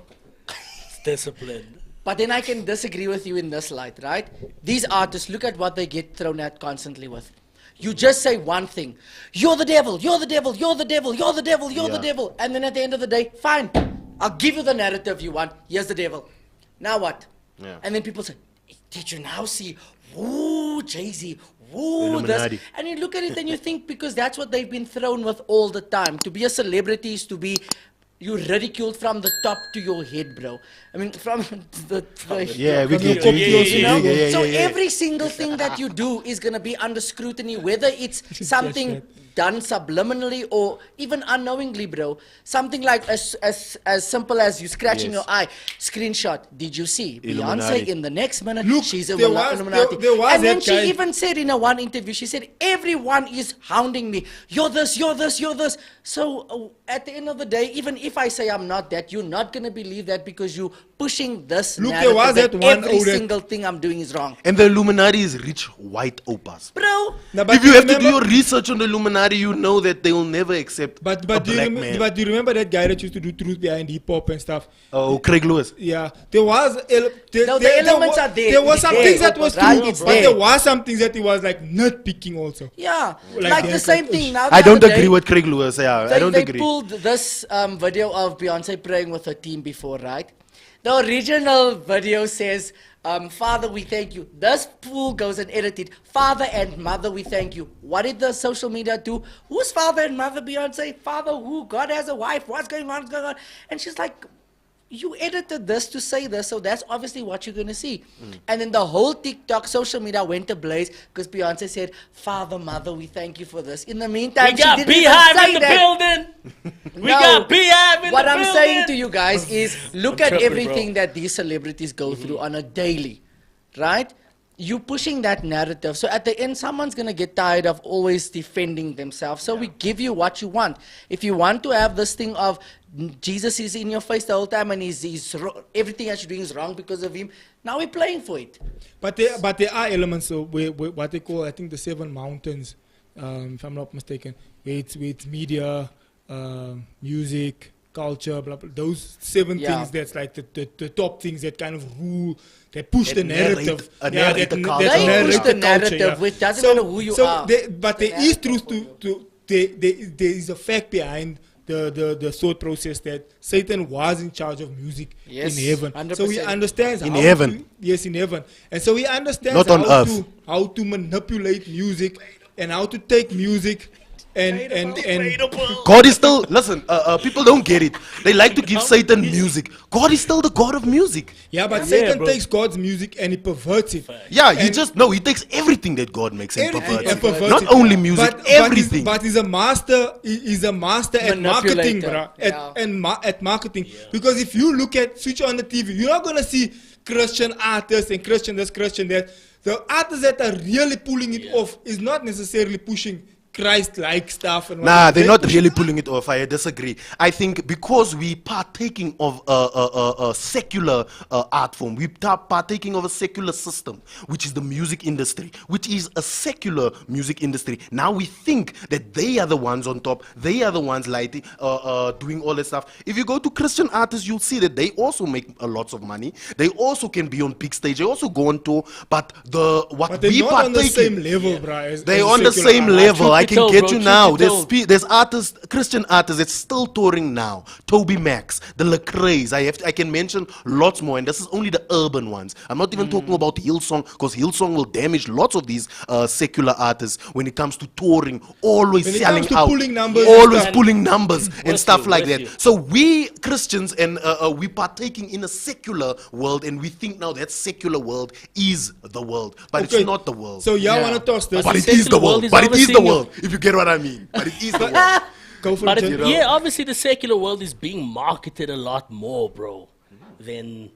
It's discipline. But then I can disagree with you in this light, right? These artists, look at what they get thrown at constantly with. You just say one thing. You're the devil, you're the devil, you're the devil, you're the devil, you're the Yeah. devil. And then at the end of the day, fine. I'll give you the narrative you want. Here's the devil. Now what? Yeah. And then people say, did you now see? Ooh, Jay-Z. Ooh, this. Illuminati. And you look at it and you think, because that's what they've been thrown with all the time. To be a celebrity is to be you're ridiculed from the top to your head, bro. I mean, from the Yeah, we get your you. you know? Yeah. So every single thing that you do is gonna be under scrutiny, whether it's something done subliminally or even unknowingly, bro. Something like as simple as you scratching your eye, screenshot. Did you see Illuminati. Beyonce in the next minute? Look, she's a there was- Illuminati. there was and then that she guy- even said in a one interview, she said, everyone is hounding me. You're this, you're this, you're this. So at the end of the day, even if I say I'm not that, you're not gonna believe that because you're pushing this Look, there narrative was that that one every older- single thing I'm doing is wrong. And the Illuminati is rich white opas. Bro, Now, but If you have to do remember- your research on the Illuminati, you know that they will never accept But a do you black rem- man. but do you remember that guy that used to do truth behind hip hop and stuff? Oh, Craig Lewis. Yeah, there was No, the elements are there. There were It's some there. things that was Right, true, it's but there. there was some things that he was like nitpicking also. yeah, Like like that, the same like, thing. Now, I the don't other agree day, with Craig Lewis. Yeah, I don't they agree. pulled this video of Beyonce praying with her team before, right? The original video says, Father, we thank you. This fool goes and edited, Father and Mother, we thank you. What did the social media do? Who's Father and Mother, Beyonce? Father who? God has a wife. What's going on? What's going on? And she's like, you edited this to say this, so that's obviously what you're going to see. And then the whole TikTok social media went ablaze because Beyonce said, Father, Mother, we thank you for this. In the meantime, We got she didn't even Beehive say in the that. building. We No. got Beehive in What the I'm building. saying to you guys is look at tripping, everything bro. that these celebrities go through on a daily, right? You pushing that narrative. So at the end, someone's going to get tired of always defending themselves. So we give you what you want. If you want to have this thing of Jesus is in your face the whole time and everything that you're doing is wrong because of him, now we're playing for it. But there are elements of where what they call, I think, the seven mountains, if I'm not mistaken, where it's media, music, culture, blah, blah, those seven Yeah. things that's like the top things that kind of rule, that push That the narrative. narrate- narrate the culture. They narrate push the culture, narrative, yeah. which doesn't matter who you are. But there is truth there is a fact behind the thought process that Satan was in charge of music Yes, in heaven. So he 100%. understands In how heaven. to, yes, in heaven. And so he understands Not on earth. how to manipulate music and how to take music and God is still, listen, people don't get it. They like to give Satan music. God is still the God of music. yeah, but Satan bro. takes God's music and he perverts it. Yeah, he And just, no, he takes everything that God makes and everything perverts and it. perverts Not it. only music, everything. But he's a master. He's a master at marketing, Manipulator, bruh. At marketing. Because if you look at switch on the TV, you're not gonna see Christian artists and Christian this, Christian that. The artists that are really pulling it off is not necessarily pushing Christ-like stuff. And Nah, they're not pushing really pulling it off. I disagree. I think because we partaking of a secular art form, we partaking of a secular system, which is the music industry, which is a secular music industry. Now we think that they are the ones on top. They are the ones lighting, doing all that stuff. If you go to Christian artists, you'll see that they also make a lots of money. They also can be on big stage. They also go on tour. But But they're we not on the partake same in, level, bruh. they're on the secular same artists. level. I Truth be can told, get bro, you truth now. be told. There's artists, Christian artists that's still touring now. Toby Max, the Lecrae's. I can mention lots more, and this is only the urban ones. I'm not even talking about Hillsong, because Hillsong will damage lots of these secular artists when it comes to touring, always When it selling comes to out, pulling numbers and always stuff. pulling numbers and With stuff you, like with that. you. So we Christians and we partaking in a secular world, and we think now that secular world is the world, but Okay, it's not the world. So y'all Yeah. want to toss this? But the it is the secular world world. is But it is obviously the in your- world. If you get what I mean. But it is the world. Go for But it, it, Jen. yeah, obviously the secular world is being marketed a lot more, bro, than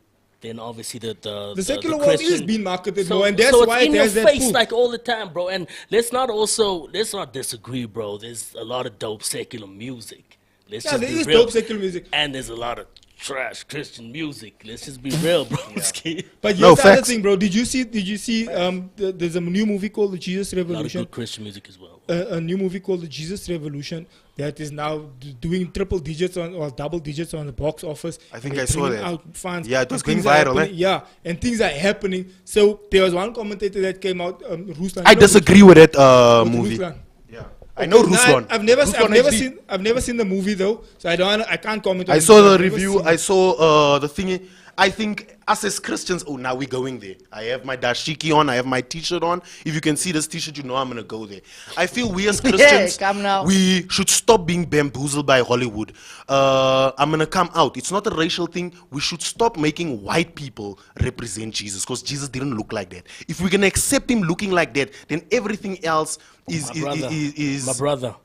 obviously The secular world Christian. is being marketed So, more, and that's so why it's in it your has that face pull. like all the time, bro. And let's not disagree, bro. There's a lot of dope secular music. Let's Yeah, just there be is real. dope secular music. And there's a lot of trash Christian music. Let's just be real, bro. But here's No, the other facts. thing, bro. Did you see? There's a new movie called The Jesus A lot of Revolution. good Christian music as well. A new movie called The Jesus Revolution that is now doing triple digits or double digits on the box office. I think And I saw bringing that. out funds. Yeah, it was And going things are viral, happening. Yeah, and things are happening. So there was one commentator that came out, Ruslan. I You know disagree with that Ruslan? movie. Ruslan. Yeah. I know Okay, now, Ruslan. I've never Ruslan HD. I've never seen the movie though, so I can't comment on I it. saw I've the never review. seen I it. saw the thingy. I think us as Christians, oh, now we're going there. I have my dashiki on, I have my t-shirt on. If you can see this t-shirt, you know I'm going to go there. I feel we as Christians, come now. we should stop being bamboozled by Hollywood. I'm going to come out. It's not a racial thing. We should stop making white people represent Jesus, because Jesus didn't look like that. If we're going to accept him looking like that, then everything else is my brother.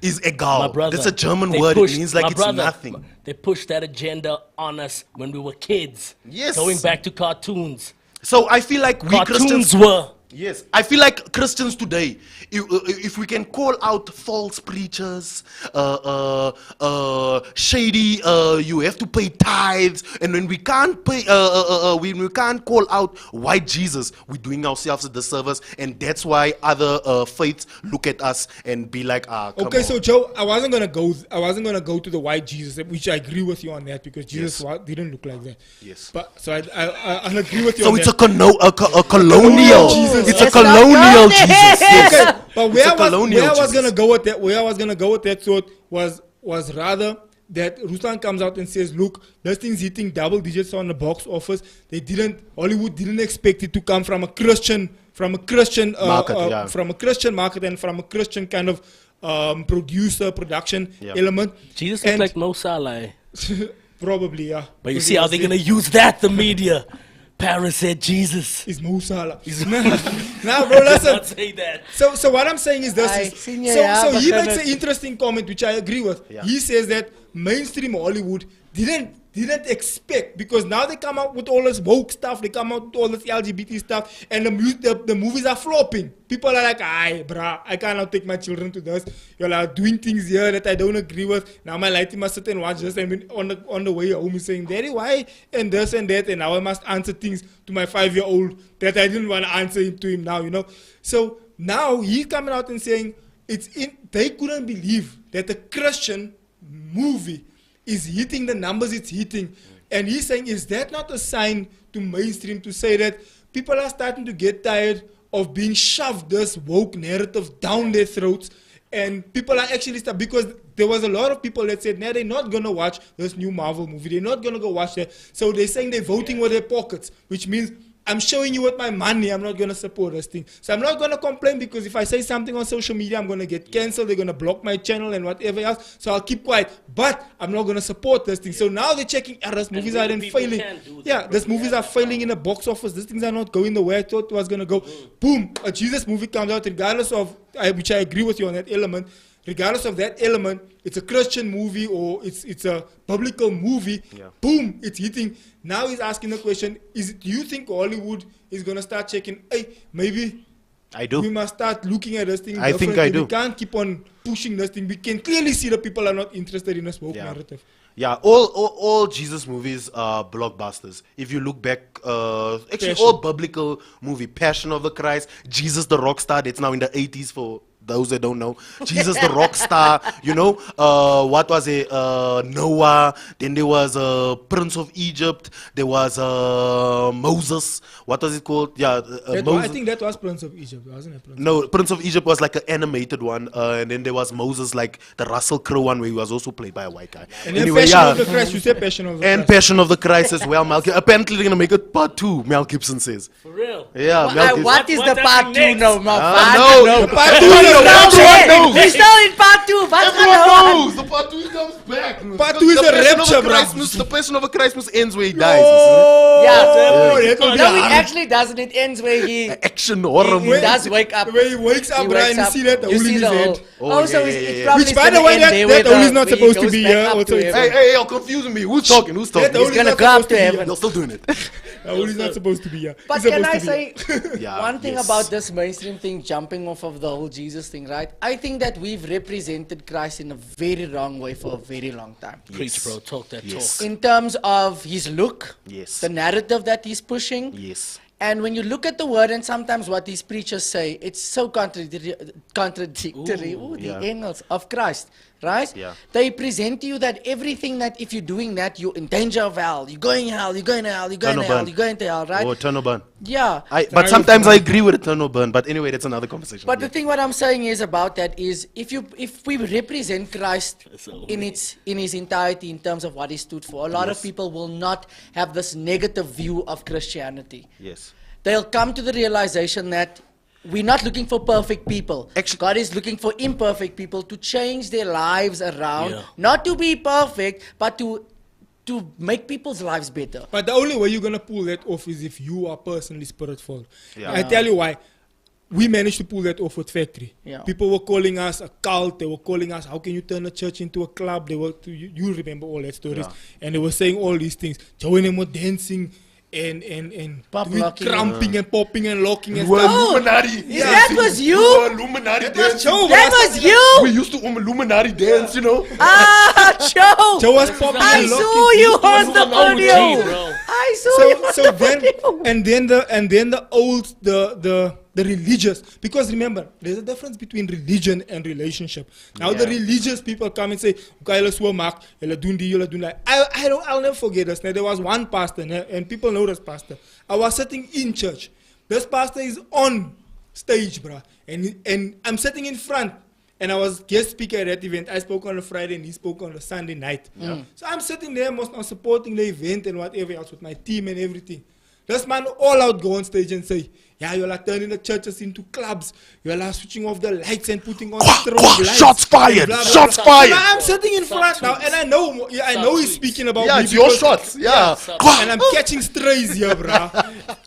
Is egal. My brother. That's a German word. It means like it's nothing. They pushed that agenda on us when we were kids. Yes. Going back to cartoons. So I feel like we Christians Cartoons were. Yes, I feel like Christians today, if we can call out false preachers, shady, you have to pay tithes, and when we can't pay, when we can't call out white Jesus, we're doing ourselves a disservice, and that's why other faiths look at us and be like, come okay, on. so Joe, I wasn't gonna go to the white Jesus, which I agree with you on that, because Jesus didn't look like that. Yes. But so I'll agree with you. So on it's that. a colonial. Jesus. It's a colonial Jesus. Yes. Okay, but where I was Jesus. gonna go with that thought was rather that Ruslan comes out and says, look, this thing's hitting double digits on the box office. Hollywood didn't expect it to come from a Christian market, from a Christian market and from a Christian kind of production element. Jesus looked like Mo Salah. Probably, yeah. But you see how they're gonna use that, the media. Paris said Jesus. Is Mo Salah. Now, bro, listen. Not say that. So what I'm saying is this. So he makes an interesting comment, which I agree with. Yeah. He says that mainstream Hollywood didn't expect, because now they come out with all this woke stuff, they come out with all this LGBT stuff, and the movies are flopping. People are like, aye, bruh, I cannot take my children to this. You're like doing things here that I don't agree with. Now my lighty must sit and watch this, and on the way home he's saying, Daddy, why? And this and that, and now I must answer things to my 5-year-old that I didn't want to answer to him now, you know. So now he's coming out and saying they couldn't believe that a Christian movie is hitting the numbers it's hitting. And he's saying, is that not a sign to mainstream to say that people are starting to get tired of being shoved this woke narrative down their throats, and people are actually because there was a lot of people that said, they're not going to watch this new Marvel movie, they're not going to go watch that. So they're saying they're voting with their pockets, which means I'm showing you with my money, I'm not going to support this thing. So I'm not going to complain, because if I say something on social media, I'm going to get cancelled, they're going to block my channel and whatever else. So I'll keep quiet. But I'm not going to support this thing. So now they're checking, this movies are failing. Yeah, these movies are failing in the box office. These things are not going the way I thought it was going to go. Boom, a Jesus movie comes out, regardless of, which I agree with you on that element, regardless of that element, it's a Christian movie or it's a biblical movie, boom, it's hitting. Now he's asking the question, do you think Hollywood is going to start checking, hey, maybe we must start looking at this thing I think I do. We can't keep on pushing this thing. We can clearly see that people are not interested in a woke narrative. Yeah, all Jesus movies are blockbusters. If you look back, actually all biblical movie, Passion of the Christ, Jesus the rock star, that's now in the 80s for those that don't know. Jesus the rock star, you know, what was it? Noah, then there was Prince of Egypt, there was Moses, what was it called? Yeah, I think that was Prince of Egypt, wasn't it? No, Prince of Egypt was like an animated one, and then there was Moses, like the Russell Crowe one, where he was also played by a white guy. And anyway, Passion of the Christ, you said Passion of the Christ. And Passion of the Christ as well. Apparently they're going to make it part 2, Mel Gibson says. For real? Yeah, Mel Gibson. What is the part 2 now? No, part 2 We're still in part 2. Everyone knows. The part 2 comes back. Part 2 is the rapture, bro. The Passion of a Christ ends where he dies. No, it actually doesn't. It ends where he action horror he does wake up. Where he wakes up, and you see that the hole in his head. It's probably which, by the way, that hole is not supposed to be here. Hey, you're confusing me. Who's talking? He's gonna go up to heaven. You're still doing it. The hole is not supposed to be here. But can I say one thing about this mainstream thing, jumping off of the whole Jesus thing, right? I think that we've represented Christ in a very wrong way for a very long time. Preach, bro. Talk that talk. In terms of his look, yes, the narrative that he's pushing, yes. And when you look at the word and sometimes what these preachers say, it's so contradictory. Ooh, the angels of Christ. right? Yeah. They present to you that everything that if you're doing that, you're in danger of hell. You're going hell, you're going to hell, you're going to hell, you're going to hell, right? Or turn or burn. Yeah. But sometimes I agree with a turn or burn. But anyway, that's another conversation. But the thing what I'm saying is about that is if we represent Christ in his entirety in terms of what he stood for, a lot of people will not have this negative view of Christianity. Yes. They'll come to the realization that we're not looking for perfect people. Actually, God is looking for imperfect people to change their lives around, not to be perfect, but to make people's lives better. But the only way you're gonna pull that off is if you are personally spirit-filled. Yeah. I tell you why. We managed to pull that off with Factory. Yeah. People were calling us a cult. They were calling us, how can you turn a church into a club? They were, you remember all that stories. Yeah. And they were saying all these things. Joining them were dancing and Pop doing locking. cramping and popping and locking and We're stuff. Illuminati. That was you? We were Illuminati dance. Joe, That was you? We used to Illuminati dance, you know. Ah, Joe! Joe was popping I and saw locking. you on the OG, video. bro. I saw you on So the then video. and then the old the religious, because remember there's a difference between religion and relationship. Now the religious people come and say, okay, let's work, I'll never forget this. Now, there was one pastor, and people know this pastor. I was sitting in church. This pastor is on stage, bruh, and I'm sitting in front. And I was guest speaker at that event. I spoke on a Friday and he spoke on a Sunday night. So I'm sitting there, supporting the event and whatever else with my team and everything. This man all out go on stage and say, yeah, you're like turning the churches into clubs. You're like switching off the lights and putting on strobe lights. Shots fired. Blah, blah, Shots blah. fired. So I'm sitting in front now and I know he's speaking about Yeah, me. it's your because- shots. Yeah. And I'm catching strays here, bruh.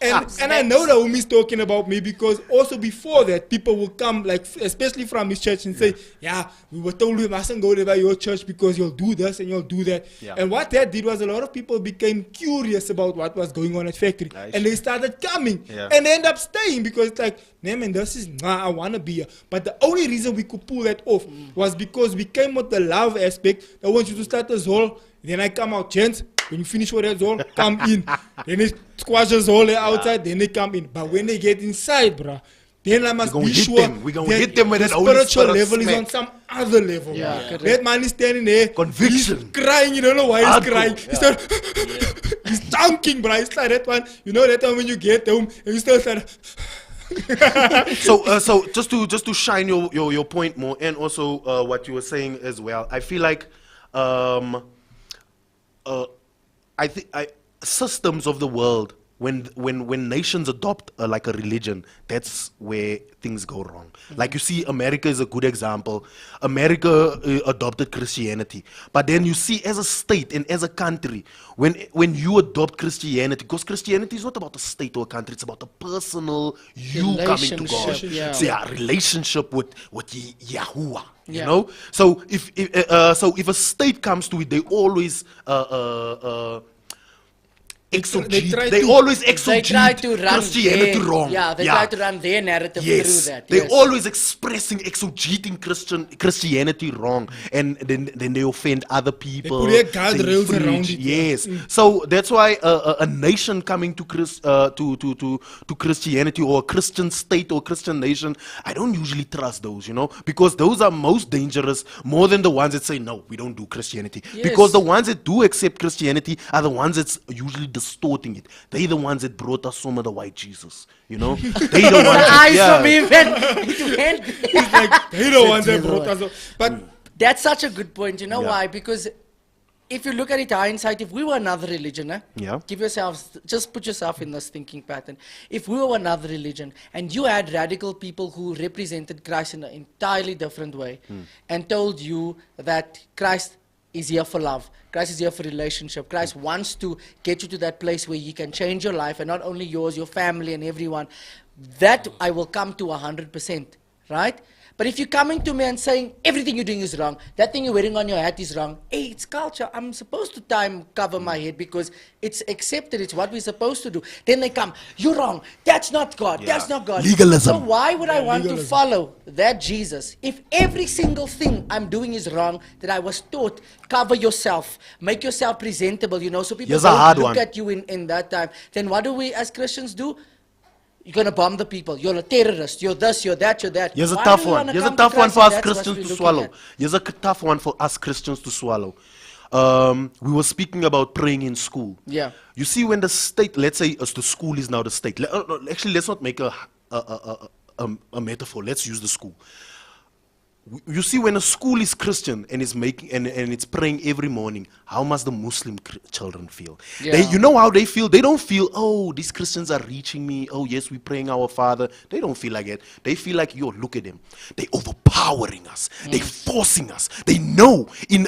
And I know that homie's talking about me because also before that, people will come, like, especially from his church, and say, yeah, we were told we mustn't go there by your church because you'll do this and you'll do that. Yeah. And what that did was a lot of people became curious about what was going on at Factory. Nice. And they started coming. Yeah. And they end up staying because it's like, nah, man, this is, I want to be here. But the only reason we could pull that off was because we came with the love aspect. I want you to start this whole, then I come out, gents. When you finish with that all, come in. Then they squash us all outside, then they come in. But when they get inside, bruh, then I must gonna be hit sure them. We gonna that hit them with the that Holy spiritual Spirit level is smack. on some other level. Yeah, bruh. correct. That man is standing there. Conviction. He's crying. You don't know why he's Hardcore, crying. He's still, he's chunking, bruh. It's like that one. You know that one when you get home and you still start. So just to shine your point more, and also what you were saying as well, I feel like I think systems of the world, when nations adopt like a religion, that's where things go wrong. Like you see, America is a good example. America adopted Christianity, but then you see, as a state and as a country, when you adopt Christianity, because Christianity is not about a state or a country, it's about a personal you coming to God. Relationship, yeah. So yeah, relationship with Yahuwah. You Yeah. know, so if a state comes to it, they always exegete. They always They try exegete to run Christianity their, wrong. Yeah, they try to run their narrative Yes, through that. they're Yes. always expressing, exegeting Christianity wrong, and then they offend other people. put their guardrails saying around fringe. it, yeah. Yes, so that's why a nation coming to to Christianity, or a Christian state or Christian nation, I don't usually trust those, you know, because those are most dangerous, more than the ones that say no, we don't do Christianity. Yes. Because the ones that do accept Christianity are the ones that's usually distorting it. They're the ones that brought us some of the white Jesus, you know. They the ones that, Eyes yeah. from him it went. Like, they the ones that brought us up. But That's such a good point. You know Yeah. why? Because if you look at it hindsight, if we were another religion, Yeah. give yourselves, just put yourself in this thinking pattern. If we were another religion and you had radical people who represented Christ in an entirely different way and told you that Christ is here for love, Christ is here for relationship, Christ wants to get you to that place where he can change your life, and not only yours, your family and everyone, that I will come to 100%, right? But if you're coming to me and saying everything you're doing is wrong, that thing you're wearing on your hat is wrong, hey, it's culture. I'm supposed to cover my head because it's accepted. It's what we're supposed to do. Then they come, you're wrong. That's not God. Yeah. That's not God. Legalism. So why would I want to legalism. follow that Jesus if every single thing I'm doing is wrong that I was taught? Cover yourself. Make yourself presentable, you know, so people Here's a don't hard look one. at you in that time. Then what do we as Christians do? you're going to bomb the people. You're a terrorist. You're this, you're that, you're that. Here's a Why tough do you one. wanna Here's a come to tough one Christ for if us that's what Christians we're to looking swallow. at? Here's a tough one for us Christians to swallow. We were speaking about praying in school. Yeah. You see, when the state, let's say, as the school is now the state. No, actually, let's not make a metaphor. Let's use the school. You see, when a school is Christian and is making and it's praying every morning, how must the Muslim children feel? Yeah. You know how they feel? They don't feel, oh, these Christians are reaching me. Oh, yes, we're praying our Father. They don't feel like it. They feel like, yo, look at them. They overpowering us. They forcing us. They know in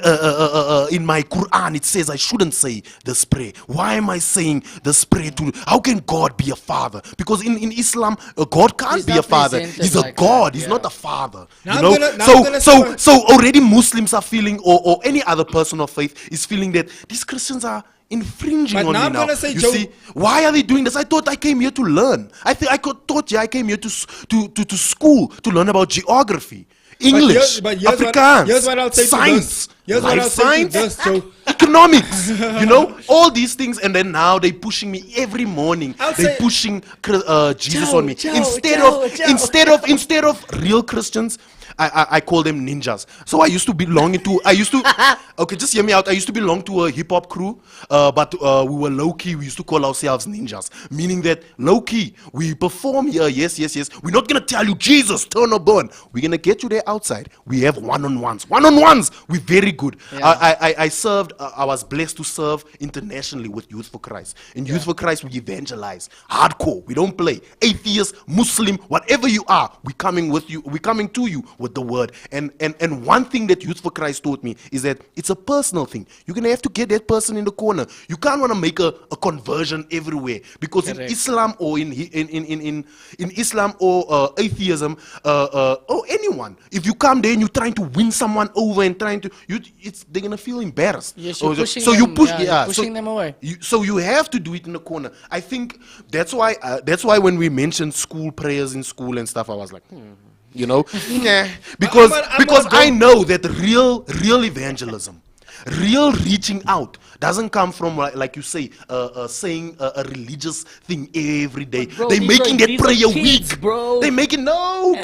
my Quran it says I shouldn't say this prayer. Why am I saying this prayer to? How can God be a father? Because in Islam, God can't He's be a not father. presented He's a like God. that, He's yeah. not a father. Now You I'm know? gonna- now I'm gonna say- So already Muslims are feeling, or any other person of faith is feeling that these Christians are infringing But on now me I'm now. gonna say, You Joe- see, why are they doing this? I thought I came here to learn. I thought I came here to school to learn about geography, English, but here's Afrikaans, here's what I'll say to science, this. Here's what life I'll say to science, this, Joe. economics. You know, all these things, and then now they pushing me every morning. I'll They say- pushing Jesus Joe, on me Joe, instead of real Christians. I call them ninjas. So I used to okay, just hear me out. I used to belong to a hip hop crew, but we were low key. We used to call ourselves ninjas, meaning that low key we perform here. Yes. We're not gonna tell you Jesus, turn or burn. We're gonna get you there outside. We have one-on-ones. We're very good. Yeah. I served. I was blessed to serve internationally with Youth for Christ. In Youth for Christ, we evangelize hardcore. We don't play. Atheist, Muslim, whatever you are, we're coming with you. We're coming to you with the word. And one thing that Youth for Christ taught me is that it's a personal thing. You're gonna have to get that person in the corner. You can't want to make a conversion everywhere, because in Correct. Islam or in Islam or atheism or anyone, if you come there and you're trying to win someone over and they're gonna feel embarrassed. Yes, you're pushing so you them, push, you're pushing them away. So you have to do it in the corner. I think that's why when we mentioned school prayers in school and stuff, I was like, you know, yeah, because I know that real evangelism, real reaching out doesn't come from, like you say, saying a religious thing every day. But bro, They're these making are that prayer kids, weak, bro. They make it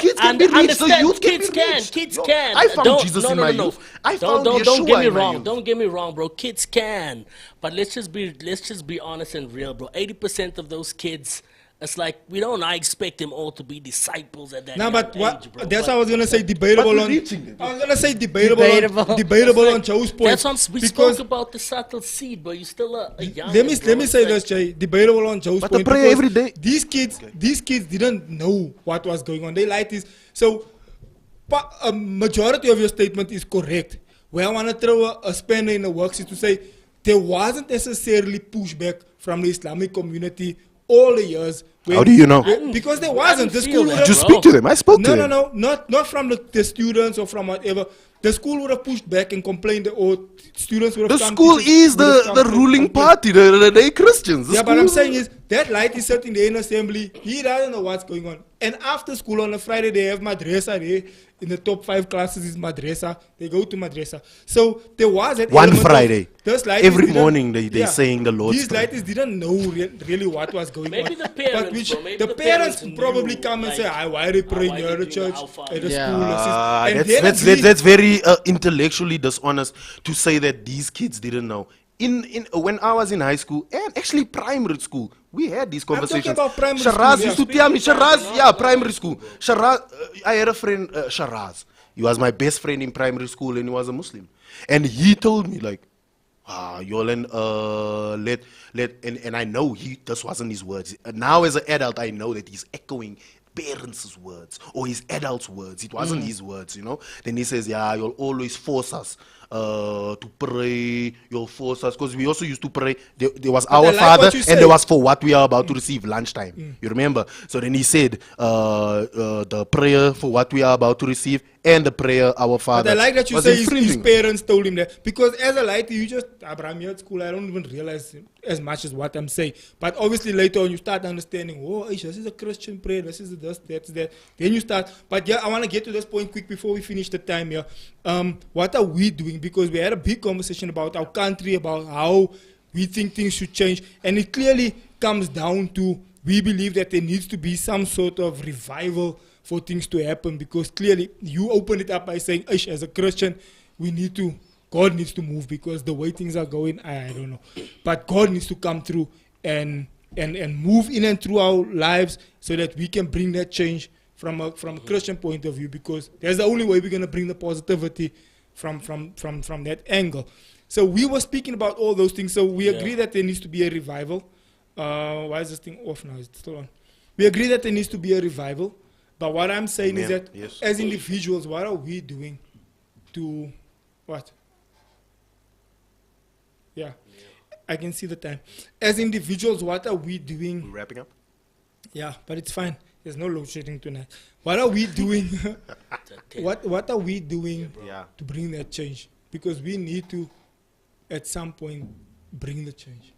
kids can And be reached. The understand, youth can kids be can, reached. kids Yo, can. I found Jesus in my youth. I found don't Yeshua get me in my wrong. youth. Don't get me wrong, bro. Kids can, but let's just be honest and real, bro. 80% of those kids, it's like I expect them all to be disciples at that No, young but age, bro. that's But what I was gonna say. Debatable we're on. reaching them. I was gonna say debatable Debatable. on Joe's point. That's what we because spoke about the subtle seed, but you're still a young. let me say this, Jay. Debatable on Joe's But the point. prayer because every day. These kids didn't know what was going on. They like this. So, a majority of your statement is correct. Where I want to throw a spanner in the works is to say there wasn't necessarily pushback from the Islamic community all the years. How do you know? Because there wasn't. The didn't school feel would that, Did you have bro. speak to them? I spoke to them. no, not from the students or from whatever. The school would have pushed back and complained, or students would have The come. school teachers is would have the come to ruling complain. party. They Christians. The Yeah, but I'm school- saying is that light is sitting there in assembly. He doesn't know what's going on. And after school on a Friday, they have madrasa there. In the top 5 classes is madrasa. They go to madrasa. So there was an One element of Friday. those lighties Every didn't- morning they saying the Lord's These Prayer. lighties didn't know really what was going Maybe on. the parents, but which bro, maybe the the parents parents probably knew, come and say, like, why are they praying why here they at the doing the church, Alpha? at the Yeah. school? And then That's agree. very intellectually dishonest to say that these kids didn't know. When I was in high school and actually primary school, we had these talking conversations. about primary Sharaz school, used yeah. to tell me, primary school. Sharaz, I had a friend, Sharaz. He was my best friend in primary school, and he was a Muslim. And he told me like, Yolan, and I know this wasn't his words. Now as an adult, I know that he's echoing parents' words or his adults' words. It wasn't his words, you know. Then he says, you'll always force us to pray. You'll force us, because we also used to pray. There was I our like Father, what you and say. there was for what we are about to receive, lunchtime. You remember? So then he said, the prayer for what we are about to receive and the prayer our Father. But I like that you was say his infringing. parents told him that. Because as a lighter, you just, Abraham, you're at school, I don't even realize as much as what I'm saying. But obviously later on, you start understanding, this is a Christian prayer, this is this, that's that. Then you start. But yeah, I want to get to this point quick before we finish the time here. What are we doing? Because we had a big conversation about our country, about how we think things should change. And it clearly comes down to we believe that there needs to be some sort of revival for things to happen, because clearly you open it up by saying, "Ish, as a Christian, God needs to move, because the way things are going, I don't know. But God needs to come through and move in and through our lives so that we can bring that change from a Christian point of view, because that's the only way we're going to bring the positivity from that angle." So we were speaking about all those things. So we agree that there needs to be a revival. Why is this thing off now? Is it still on? We agree that there needs to be a revival. But what I'm saying is that as individuals, what are we doing to what? Yeah, I can see the time. As individuals, what are we doing? We're wrapping up? Yeah, but it's fine. There's no load shedding tonight. What are we doing? What are we doing to bring that change? Because we need to, at some point, bring the change.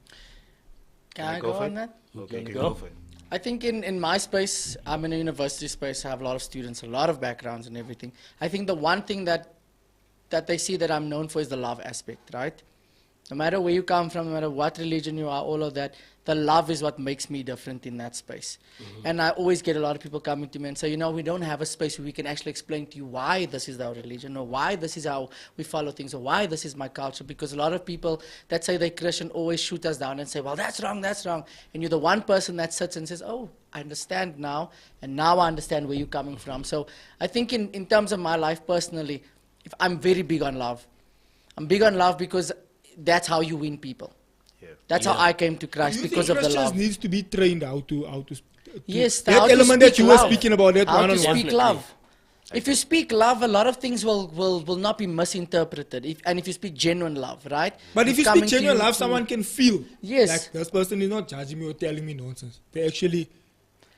Can I go on that? Okay, go for it. I think in my space, I'm in a university space. I have a lot of students, a lot of backgrounds and everything. I think the one thing that they see that I'm known for is the love aspect, right? No matter where you come from, no matter what religion you are, all of that, the love is what makes me different in that space. And I always get a lot of people coming to me and say, we don't have a space where we can actually explain to you why this is our religion, or why this is how we follow things, or why this is my culture. Because a lot of people that say they're Christian always shoot us down and say, well, that's wrong, that's wrong. And you're the one person that sits and says, oh, I understand now, and now I understand where you're coming from. So I think in terms of my life personally, I'm very big on love. I'm big on love because that's how you win people. That's how I came to Christ, because of the love. Christians needs to be trained how to yes, that element that you were speaking about, that how one to on speak one. love. If you speak love, a lot of things will not be misinterpreted. And if you speak genuine love, right? But if you speak coming to genuine you love, someone can feel. Yes. Like this person is not judging me or telling me nonsense. They actually.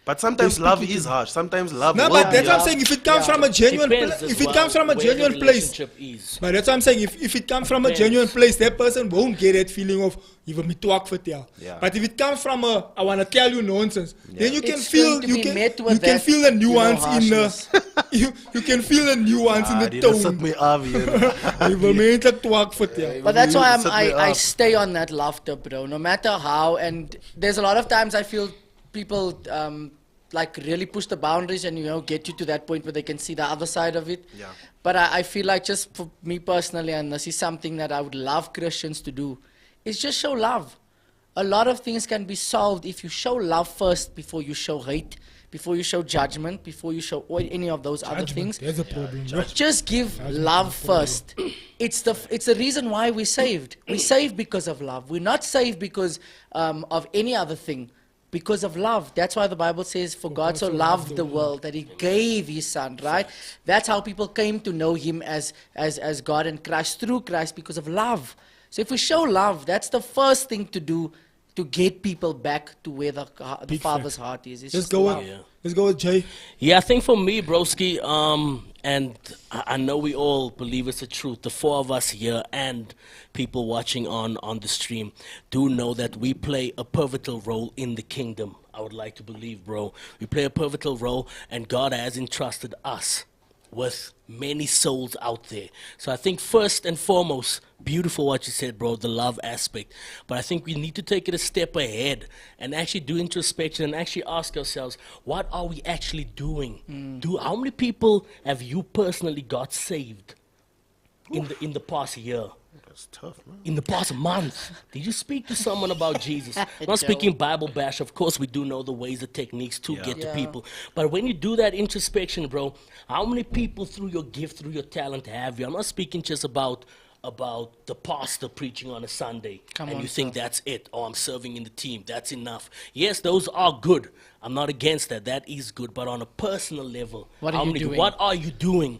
But sometimes love is harsh. Sometimes love. No, but that's what I'm saying. If it comes from a genuine, Depends if as it well comes from a where genuine the place. relationship is. But that's what I'm saying. If it comes from a genuine place, that person won't get that feeling of even me talk for tell. Yeah. But if it comes from a I want to tell you nonsense, then you can It's feel going to be met you with can that, feel the nuance in harshness. the you can feel the nuance in the Die sit tone. my af hier. You will make it talk for tell. But that's why Set me I up. stay on that laughter, bro. No matter how, and there's a lot of times I feel people like really push the boundaries and get you to that point where they can see the other side of it. Yeah. But I feel like, just for me personally, and this is something that I would love Christians to do, is just show love. A lot of things can be solved if you show love first before you show hate, before you show judgment, before you show any of those other things. There's a problem. Just give love first. It's the reason why we're saved. We're saved because of love. We're not saved because of any other thing. Because of love. That's why the Bible says, for God so loved the world that he gave his son, right? That's how people came to know him as God and Christ, through Christ, because of love. So if we show love, that's the first thing to do to get people back to where the Father's heart is. It's Let's just go love. with let's go with Jay. Yeah, I think for me, broski, and I know we all believe it's the truth. The four of us here and people watching on the stream do know that we play a pivotal role in the kingdom. I would like to believe, bro. We play a pivotal role, and God has entrusted us with many souls out there. So I think first and foremost, beautiful what you said, bro, the love aspect. But I think we need to take it a step ahead and actually do introspection and actually ask ourselves, what are we actually doing? How many people have you personally got saved in the past year? That's tough, man. In the past month, did you speak to someone about Jesus? Not speaking Bible bash. Of course, we do know the ways, the techniques to get to people. But when you do that introspection, bro, how many people through your gift, through your talent have you? I'm not speaking just about the pastor preaching on a Sunday and you think that's it. Oh, I'm serving in the team. That's enough. Yes, those are good. I'm not against that. That is good. But on a personal level, what are you doing? What are you doing?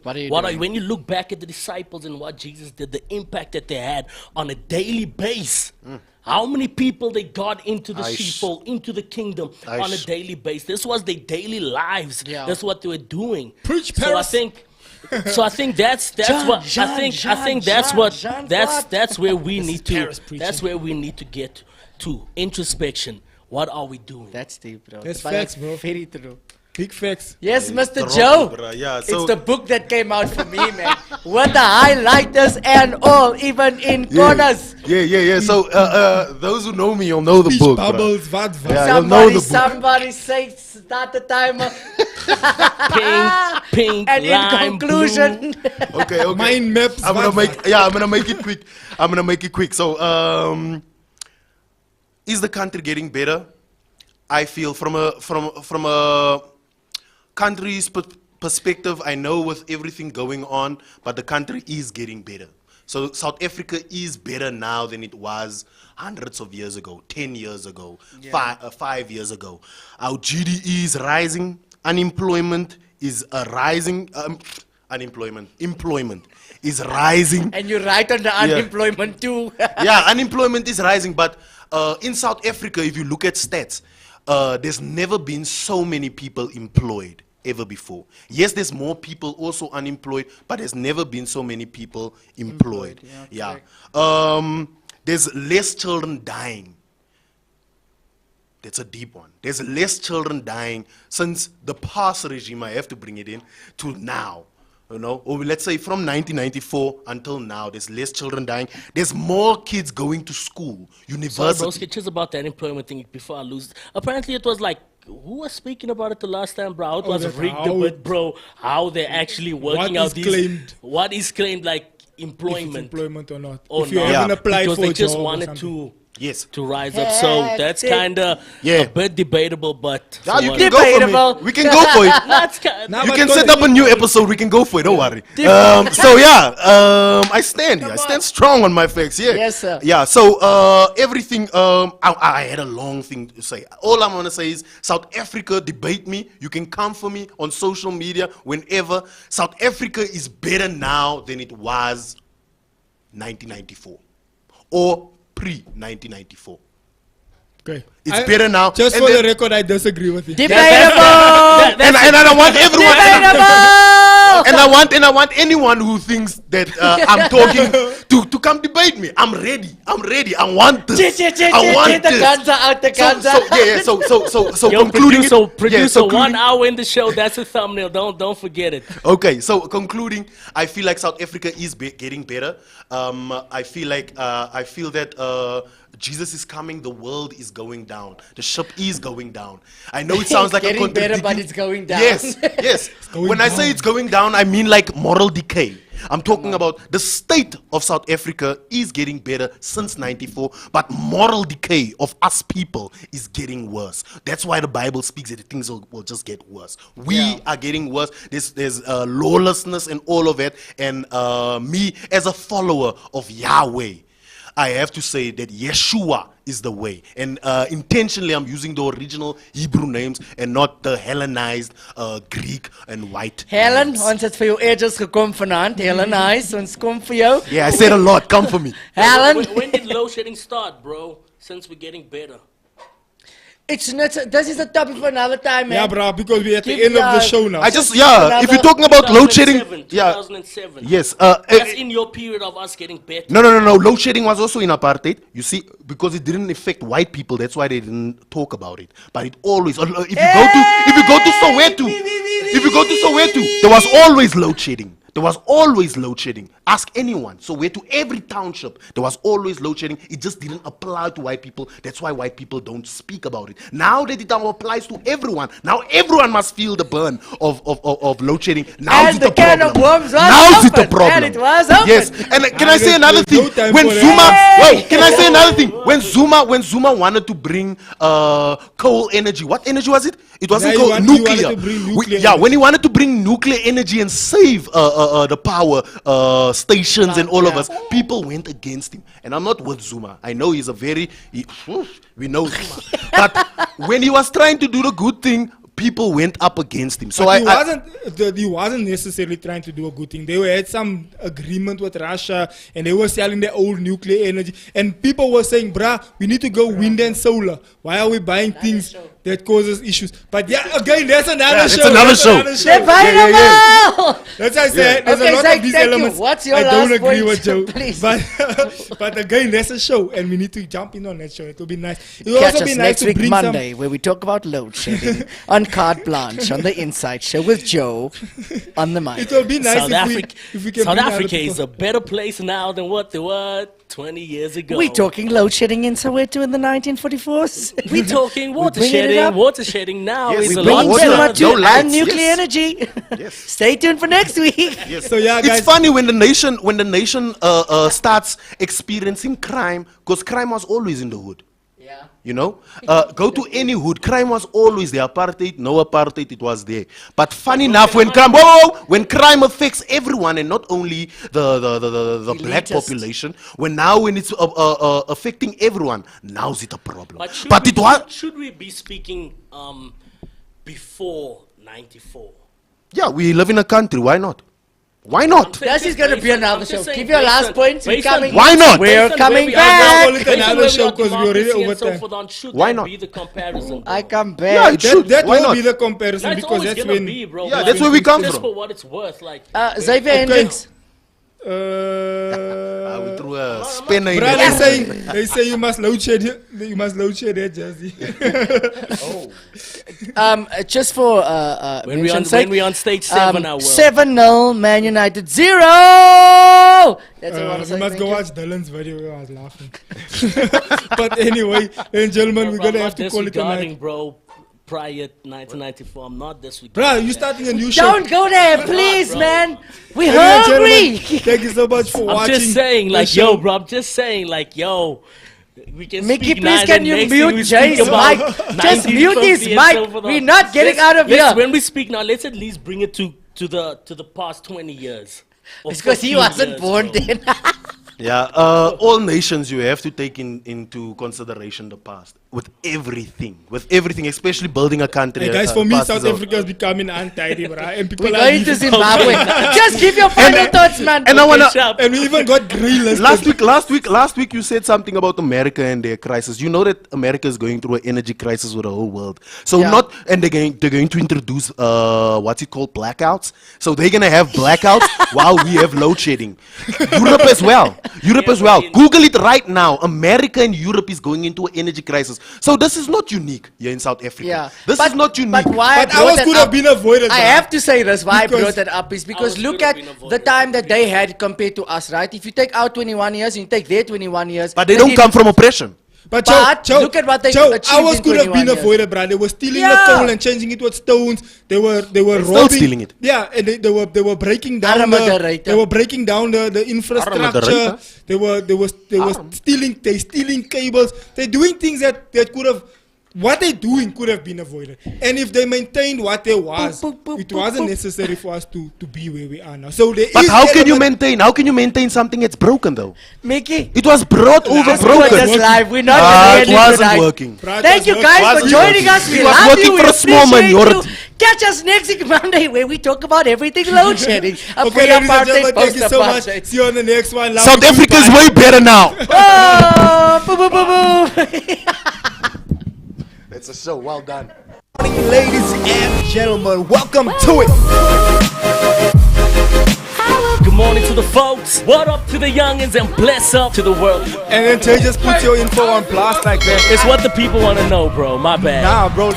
When you look back at the disciples and what Jesus did, the impact that they had on a daily basis, how many people they got into the sheepfold, into the kingdom on a daily basis? This was their daily lives. Yeah. That's what they were doing. Preach, so Paris. I think that's where we need to get to introspection. What are we doing? That's deep, bro. That's But facts, bro. Very true. Big facts. Yes, Mr. Rocky, Joe. bruh. Yeah, It's so the book that came out for me, man. With the highlighters and all, even in corners. yeah. So those who know me, you'll know the Speech book. bruh. bubbles, what? Yeah, you'll know the book. Somebody say, start the timer. Pink, And in lime, conclusion, Okay. Mind maps. I'm gonna make it quick. So is the country getting better? I feel from a country's perspective, I know with everything going on, but the country is getting better. So South Africa is better now than it was hundreds of years ago, 10 years ago, 5 years ago. Our GDP is rising. Unemployment is rising. Employment is rising. and you're right on the unemployment too. Yeah, unemployment is rising, but in South Africa, if you look at stats, there's never been so many people employed ever before. Yes, there's more people also unemployed, but there's never been so many people employed. Yeah. There's less children dying. That's a deep one. There's less children dying since the past regime, I have to bring it in, to now. You know, or let's say from 1994 until now, there's less children dying. There's more kids going to school, university. Sorry, bro, sketches about that employment thing before I lose. Apparently, it was like, who was speaking about it the last time, bro? It was rigged a bit, bro. How they're actually working out these. Claimed, what is claimed like if employment? it's employment or not. Or if you not. haven't applied because for they a just job or wanted something. to rise up. So that's kind of a bit debatable, but Yeah, you for can what? go for it. We can go for it. That's kind Nah, You but can go set ahead. up a new episode. We can go for it. Don't worry. I stand. I stand strong on my facts. Yeah. Yes, sir. Yeah. So everything. I had a long thing to say. All I'm gonna say is South Africa. Debate me. You can come for me on social media whenever. South Africa is better now than it was 1994 or pre-1994. Okay. It's better now. Just And for the then- record, I disagree with you. Debatable! and I want everyone. Debatable! And I want anyone who thinks that I'm talking to come debate me. I'm ready. I want this. I want The this. guns are out, the guns are So Yo, concluding producer, concluding- 1 hour in the show. That's a thumbnail. Don't forget it. Okay, so concluding, I feel like South Africa is getting better. I feel that Jesus is coming. The world is going down. The ship is going down. I know it sounds like a Getting better, contradiction. but it's going down. Yes. When I say it's going down, I mean like moral decay. I'm talking about the state of South Africa is getting better since 94, but moral decay of us people is getting worse. That's why the Bible speaks that things will just get worse. We are getting worse. There's lawlessness and all of it. And me as a follower of Yahweh, I have to say that Yeshua is the way. And intentionally, I'm using the original Hebrew names and not the Hellenized Greek and white Helen, names. ons het vir jou edges gekom vanaand. Helen, nice. Ons kom vir jou. Yeah, I said a lot. Come for me. Helen, When did load shedding start, bro? Since we're getting better. it's not. This is a topic for another time, man. Yeah, bro, because we're at the Keep end of the your- show now. If you're talking about load shedding, 2007. yes. That's in your period of us getting better. No. Load shedding was also in apartheid. You see, because it didn't affect white people, that's why they didn't talk about it. But it always, if you go to Soweto, there was always load shedding. There was always load shedding. Ask anyone. Soweto, every township, there was always load shedding. It just didn't apply to white people. That's why white people don't speak about it. Now that it applies to everyone, now everyone must feel the burn of load shedding. Now And is the the can problem. of worms was Now is the open. problem. And it was open. Yes. And can I say another there's no thing? time When for Zuma, that. wait, can I say another thing? When Zuma wanted to bring coal energy, what energy was it? It wasn't Yeah, he coal, wanted nuclear. to bring nuclear Yeah, energy. when he wanted to bring nuclear energy and save the power stations and all of us, people went against him. And I'm not with Zuma. I know he's we know Zuma. But when he was trying to do the good thing, people went up against him. So But he wasn't necessarily trying to do a good thing. They had some agreement with Russia and they were selling their old nuclear energy. And people were saying, bruh, we need to go wind and solar. Why are we buying things that causes issues. But yeah, again, that's another Yeah, it's show. another That's show. another show. Debatable! That's why I said there's Okay, a lot Zach, of these thank you. elements. What's your I don't last agree point? with Joe. Please. But again, that's a show, and we need to jump in on that show. It will be nice. It will Catch also us be nice next to week, bring Monday, where we talk about load shedding on Carte Blanche on the Inside Show with Joe on the mic. It will be nice South if we can South bring other Africa people. is a better place now than what they were 20 years ago. We talking load shedding in Soweto in the 1944s. We talking water bringing it shedding. up. Water shedding now Yes, is we a bring lot water Bringing up. better. Zuma No 2 and lights, nuclear yes. energy. Yes. Stay tuned for next week. So yeah, guys. It's funny when the nation starts experiencing crime, because crime was always in the hood. Yeah. You know, go to any hood. Crime was always there. Apartheid, no apartheid, it was there. But funny enough, when crime affects everyone and not only the black Elitist. population, when it's affecting everyone, now's it a problem. But should we be speaking before 94? Yeah, we live in a country. Why not? Why not? This is going to be another show. saying Give your based last on- point. We're based on- coming. Why not? We're Based on coming where we are back. now, Call it based on another where we show are 'cause we already democracy and over so time. forth on, should Why that not? be the comparison? I bro? come Yeah, back. it should. That Why will not? be the comparison That's because always that's gonna when. be, bro. Yeah, Like, that's where we come just from. for what it's worth. Like, Xavier Okay. Hendricks. We threw a spanner in Brother, there. they say you must load shed that jersey. Just for when mention's we on stage 7 now, world. 7-0 Man United 0. That's what I want to say. We must Thank go you. watch Dylan's video where I was laughing. But anyway, ladies and gentlemen, Bro, we're I'm gonna not have to call it a disregarding, night. bro. Prior 1994, I'm not disregarding. Bro, you starting a new show. Don't go there, please, bro. man. We're Ladies and hungry. gentlemen, thank you so much for I'm watching. just saying, the like, show. yo, bro. I'm just saying, like, yo. We can Mickey, speak please now, can then you next thing mute we speak Jay's about mic? Just mute 1950 his and mic. so forth. We're not getting out of Let's- here. When we speak now, let's at least bring it to the past 20 years. or It's because he 15 wasn't years, born bro. then. Yeah, all nations, you have to take into consideration the past with everything, especially building a country. Hey guys, for me, past South is a- Africa is becoming untidy, bro. And people We're are going to leaving. Zimbabwe. Just give your final thoughts, man. And I wanna. Sharp. And we even got grey listed. Last week, you said something about America and their crisis. You know that America is going through an energy crisis with the whole world. So Yeah. they're going to introduce what's it called, blackouts. So they're gonna have blackouts while we have load shedding. Europe as well. Google it right now. America and Europe is going into an energy crisis. So this is not unique here in South Africa. Yeah. This is not unique. But why But I brought ours that could have up- been avoided. I bro. have to say this. Why I Because- brought that up is because Ours look could have at been avoided. the time that they had compared to us, right? If you take our 21 years and you take their 21 years, But they don't come from oppression. But But Joe, look at what they Joe, achieved ours in could have 21 been years. avoided, bro. They were stealing Yeah. the coal and changing it with stones. They were They're still robbing. stealing it. Yeah, and they were breaking down Armadurator. they were breaking down the infrastructure. Armadurator. They were stealing cables. They're doing things that could have. What they're doing could have been avoided. And if they maintained what there was, Boop, boop, boop, it boop, wasn't boop. necessary for us to be where we are now. So there But is how can you element- maintain? How can you maintain something that's broken though? Mickey, It was brought over Just we're broken. just live. We're not It really wasn't tonight. working. Bro, Thank it you was guys working. for Wasn't joining working. us. We It was love working you. for We a small appreciate minority. you. Catch us next week Monday where we talk about everything load shedding. Okay, ladies and gentlemen, thank you so much. See you on the next one. Love South you. Africa is Bye. way better now. Oh, boo, boo, boo, boo. It's a show. Well done. Ladies and gentlemen, welcome to it. Good morning to the folks. What up to the youngins and bless up to the world. And then Jay just put your info on blast like that. It's what the people want to know, bro. My bad. Nah, bro.